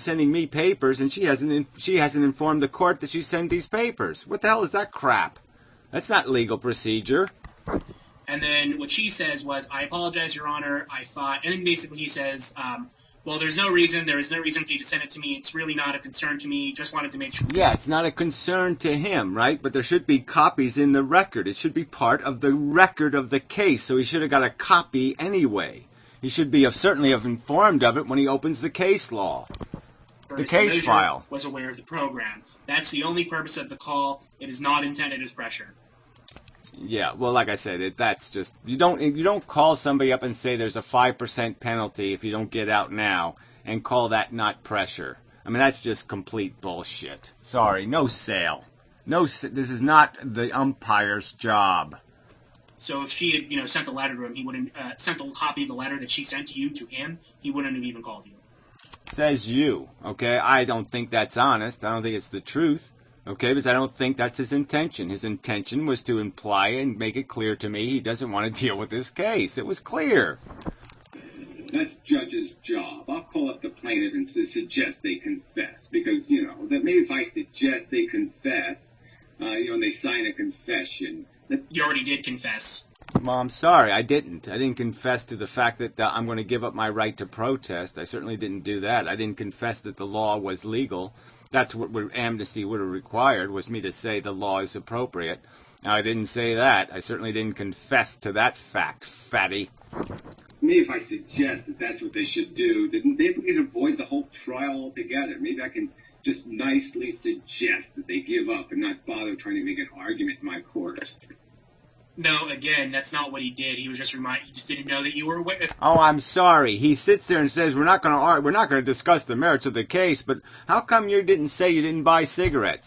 sending me papers, and she hasn't informed the court that she sent these papers. What the hell is that crap? That's not legal procedure. And then what she says was, I apologize, Your Honor. I thought, and then basically he says, Well, there's no reason. There is no reason for you to send it to me. It's really not a concern to me. Just wanted to make sure. Yeah, it's not a concern to him, right? But there should be copies in the record. It should be part of the record of the case, so he should have got a copy anyway. He should be certainly have informed of it when he opens the case law, the case file. Was aware of the program. That's the only purpose of the call. It is not intended as pressure. Yeah, well, like I said, that's just you don't call somebody up and say there's a 5% penalty if you don't get out now, and call that not pressure. I mean, that's just complete bullshit. Sorry, no sale. This is not the umpire's job. So if she had, sent the letter to him, he wouldn't sent a copy of the letter that she sent to you to him. He wouldn't have even called you. Says you, okay? I don't think that's honest. I don't think it's the truth, okay? Because I don't think that's his intention. His intention was to imply and make it clear to me he doesn't want to deal with this case. It was clear. That's judge's job. I'll call up the plaintiff and suggest they confess because that maybe if I suggest they confess, and they sign a confession. You already did confess. Well, I'm sorry, I didn't. I didn't confess to the fact that I'm going to give up my right to protest. I certainly didn't do that. I didn't confess that the law was legal. That's what amnesty would have required, was me to say the law is appropriate. Now, I didn't say that. I certainly didn't confess to that fact, fatty. Maybe if I suggest that that's what they should do, then maybe we can avoid the whole trial altogether. Maybe I can just nicely suggest that they give up and not bother trying to make an argument in my court. No, again, that's not what he did. He was just he just didn't know that you were a witness. Oh, I'm sorry. He sits there and says we're not going to discuss the merits of the case. But how come you didn't say you didn't buy cigarettes?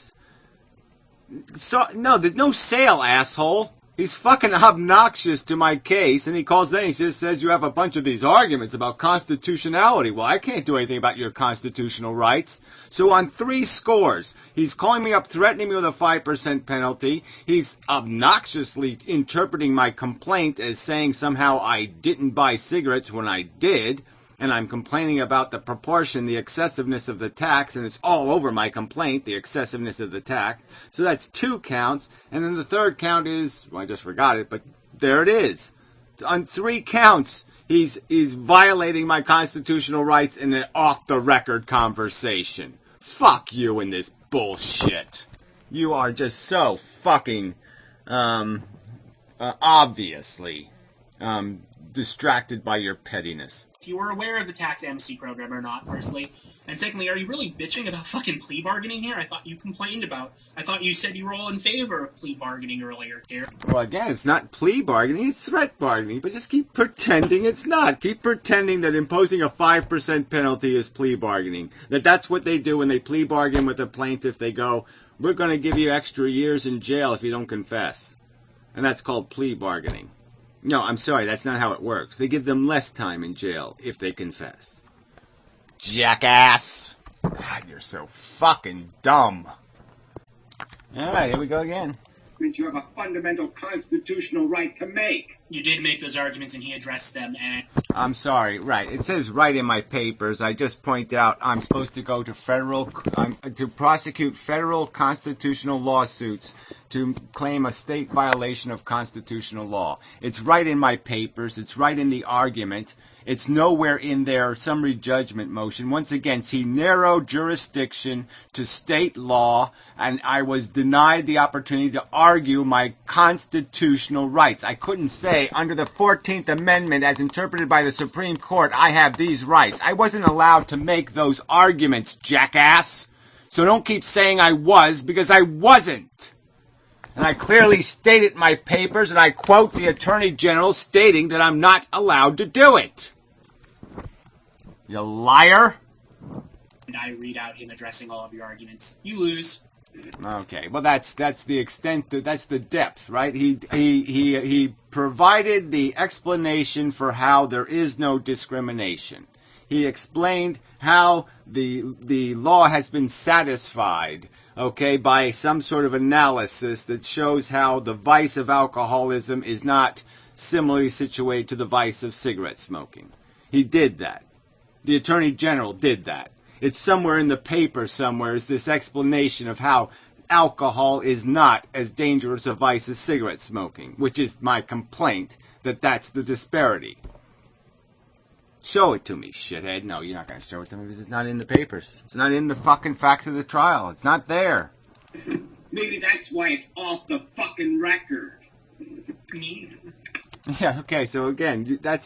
So no, there's no sale, asshole. He's fucking obnoxious to my case, and he calls in and he just says you have a bunch of these arguments about constitutionality. Well, I can't do anything about your constitutional rights. So on 3 scores, he's calling me up, threatening me with a 5% penalty. He's obnoxiously interpreting my complaint as saying somehow I didn't buy cigarettes when I did, and I'm complaining about the proportion, the excessiveness of the tax, and it's all over my complaint, the excessiveness of the tax. So that's 2 counts, and then the 3rd count is, well, I just forgot it, but there it is. On 3 counts, he's violating my constitutional rights in an off-the-record conversation. Fuck you and this bullshit. You are just so fucking, obviously, distracted by your pettiness. If you were aware of the tax amnesty program or not, firstly. And secondly, are you really bitching about fucking plea bargaining here? I thought you said you were all in favor of plea bargaining earlier, dear. Well, again, it's not plea bargaining, it's threat bargaining, but just keep pretending it's not. Keep pretending that imposing a 5% penalty is plea bargaining. That's what they do when they plea bargain with a plaintiff. They go, we're going to give you extra years in jail if you don't confess. And that's called plea bargaining. No, I'm sorry, that's not how it works. They give them less time in jail if they confess. Jackass! God, you're so fucking dumb. Alright, here we go again. You have a fundamental constitutional right to make. You did make those arguments and he addressed them, and... I'm sorry, right. It says right in my papers, I just point out I'm supposed to go to to prosecute federal constitutional lawsuits to claim a state violation of constitutional law. It's right in my papers. It's right in the argument. It's nowhere in their summary judgment motion. Once again, see narrow jurisdiction to state law, and I was denied the opportunity to argue my constitutional rights. I couldn't say, under the 14th Amendment as interpreted by the Supreme Court, I have these rights. I wasn't allowed to make those arguments, jackass. So don't keep saying I was, because I wasn't. And I clearly state it in my papers, and I quote the Attorney General stating that I'm not allowed to do it. You liar. And I read out him addressing all of your arguments. You lose. Okay, well that's the extent, that's the depth, right? He provided the explanation for how there is no discrimination. He explained how the law has been satisfied, okay, by some sort of analysis that shows how the vice of alcoholism is not similarly situated to the vice of cigarette smoking. He did that. The Attorney General did that. It's somewhere in the paper somewhere is this explanation of how alcohol is not as dangerous a vice as cigarette smoking, which is my complaint, that's the disparity. Show it to me, shithead. No, you're not going to show it to me because it's not in the papers. It's not in the fucking facts of the trial. It's not there. Maybe that's why it's off the fucking record. Yeah, okay, so again, that's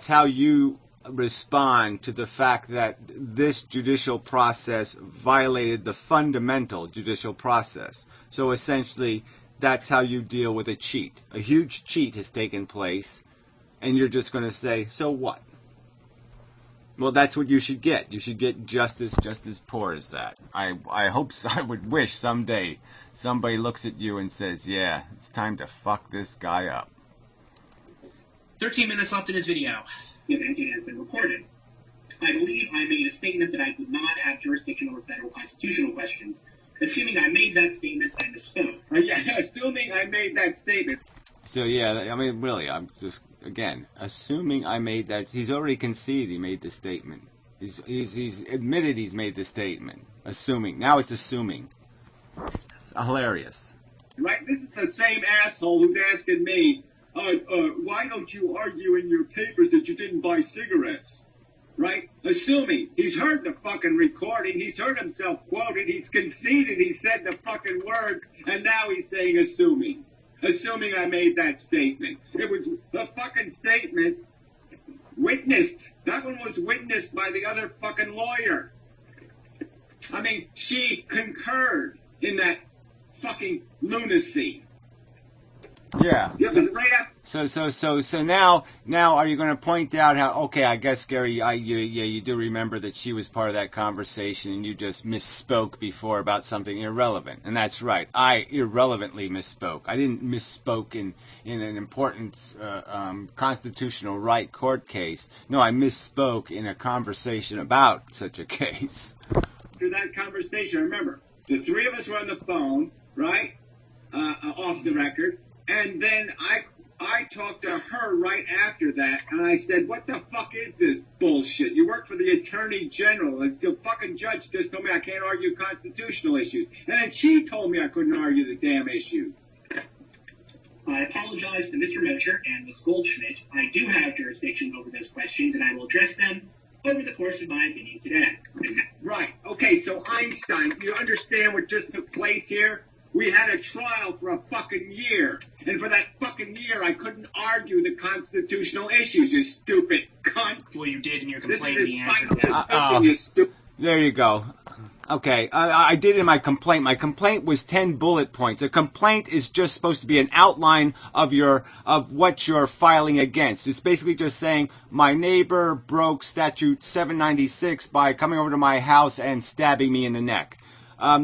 how you respond to the fact that this judicial process violated the fundamental judicial process. So essentially, that's how you deal with a cheat. A huge cheat has taken place, and you're just going to say, so what? Well, that's what you should get. You should get justice just as poor as that. I would wish someday somebody looks at you and says, yeah, it's time to fuck this guy up. 13 minutes left in his video. The event has been recorded. I believe I made a statement that I did not have jurisdiction over federal constitutional questions. Assuming I made that statement, I misspoke. Assuming I made that statement. So, yeah, I mean, really, I'm just, again, assuming I made that, he's already conceded he made the statement. He's admitted he's made the statement. Assuming. Now it's assuming. Hilarious. Right? This is the same asshole who's asking me, why don't you argue in your papers that you didn't buy cigarettes? Right? Assuming. He's heard the fucking recording. He's heard himself quoted. He's conceded. He said the fucking word. And now he's saying assuming. Assuming I made that statement. It was the fucking statement witnessed. That one was witnessed by the other fucking lawyer. I mean, she concurred in that fucking lunacy. Yeah. Yeah, but right after. So now are you going to point out how, okay, I guess, Gary, you do remember that she was part of that conversation and you just misspoke before about something irrelevant. And that's right. I irrelevantly misspoke. I didn't misspoke in an important constitutional right court case. No, I misspoke in a conversation about such a case. After that conversation, remember, the three of us were on the phone, right, off the record, and then I talked to her right after that, and I said, what the fuck is this bullshit? You work for the Attorney General. The fucking judge just told me I can't argue constitutional issues. And then she told me I couldn't argue the damn issues. I apologize to Mr. Mocher and Ms. Goldschmidt. I do have jurisdiction over those questions, and I will address them over the course of my opinion today. Right. Okay, so Einstein, you understand what just took place here? We had a trial for a fucking year. And for that fucking year, I couldn't argue the constitutional issues, you stupid cunt. Well, you did in your complaint. The answer you there you go. Okay, I did in my complaint. My complaint was 10 bullet points. A complaint is just supposed to be an outline of what you're filing against. It's basically just saying, my neighbor broke statute 796 by coming over to my house and stabbing me in the neck.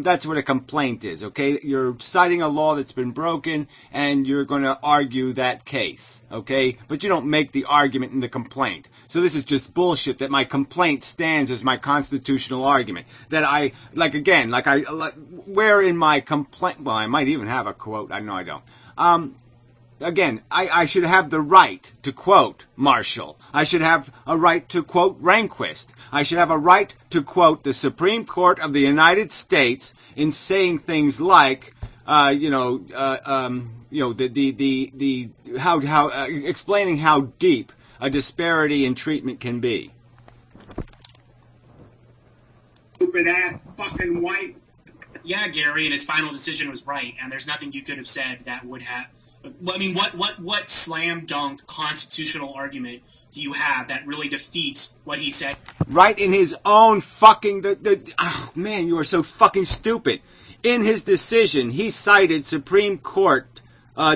That's what a complaint is, okay? You're citing a law that's been broken, and you're going to argue that case, okay? But you don't make the argument in the complaint. So this is just bullshit that my complaint stands as my constitutional argument. That where in my complaint, well, I might even have a quote. I know I don't. Again, I should have the right to quote Marshall. I should have a right to quote Rehnquist. I should have a right to quote the Supreme Court of the United States in saying things like, explaining how deep a disparity in treatment can be. Stupid ass fucking white. Yeah, Gary, and his final decision was right, and there's nothing you could have said that would have. I mean, what slam dunk constitutional argument do you have that really defeats what he said? Right in his own fucking oh man, you are so fucking stupid. In his decision, he cited Supreme Court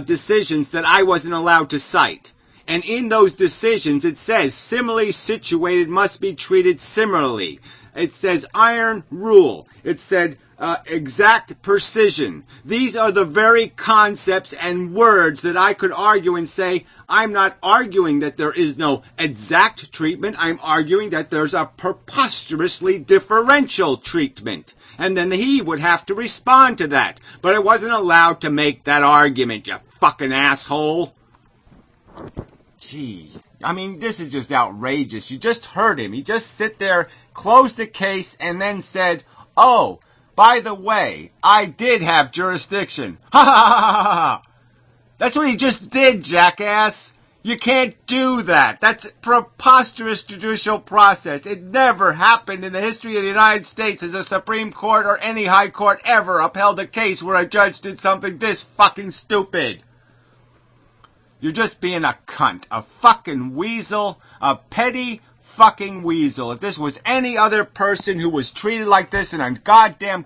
decisions that I wasn't allowed to cite. And in those decisions, it says, similarly situated must be treated similarly. It says iron rule. It said exact precision. These are the very concepts and words that I could argue and say, I'm not arguing that there is no exact treatment. I'm arguing that there's a preposterously differential treatment. And then he would have to respond to that. But I wasn't allowed to make that argument, you fucking asshole. Gee, I mean, this is just outrageous. You just heard him. He just sit there, closed the case, and then said, oh, by the way, I did have jurisdiction. Ha ha ha ha ha. That's what he just did, jackass. You can't do that. That's preposterous judicial process. It never happened in the history of the United States as the Supreme Court or any high court ever upheld a case where a judge did something this fucking stupid. You're just being a cunt, a fucking weasel, a petty fucking weasel. If this was any other person who was treated like this in a goddamn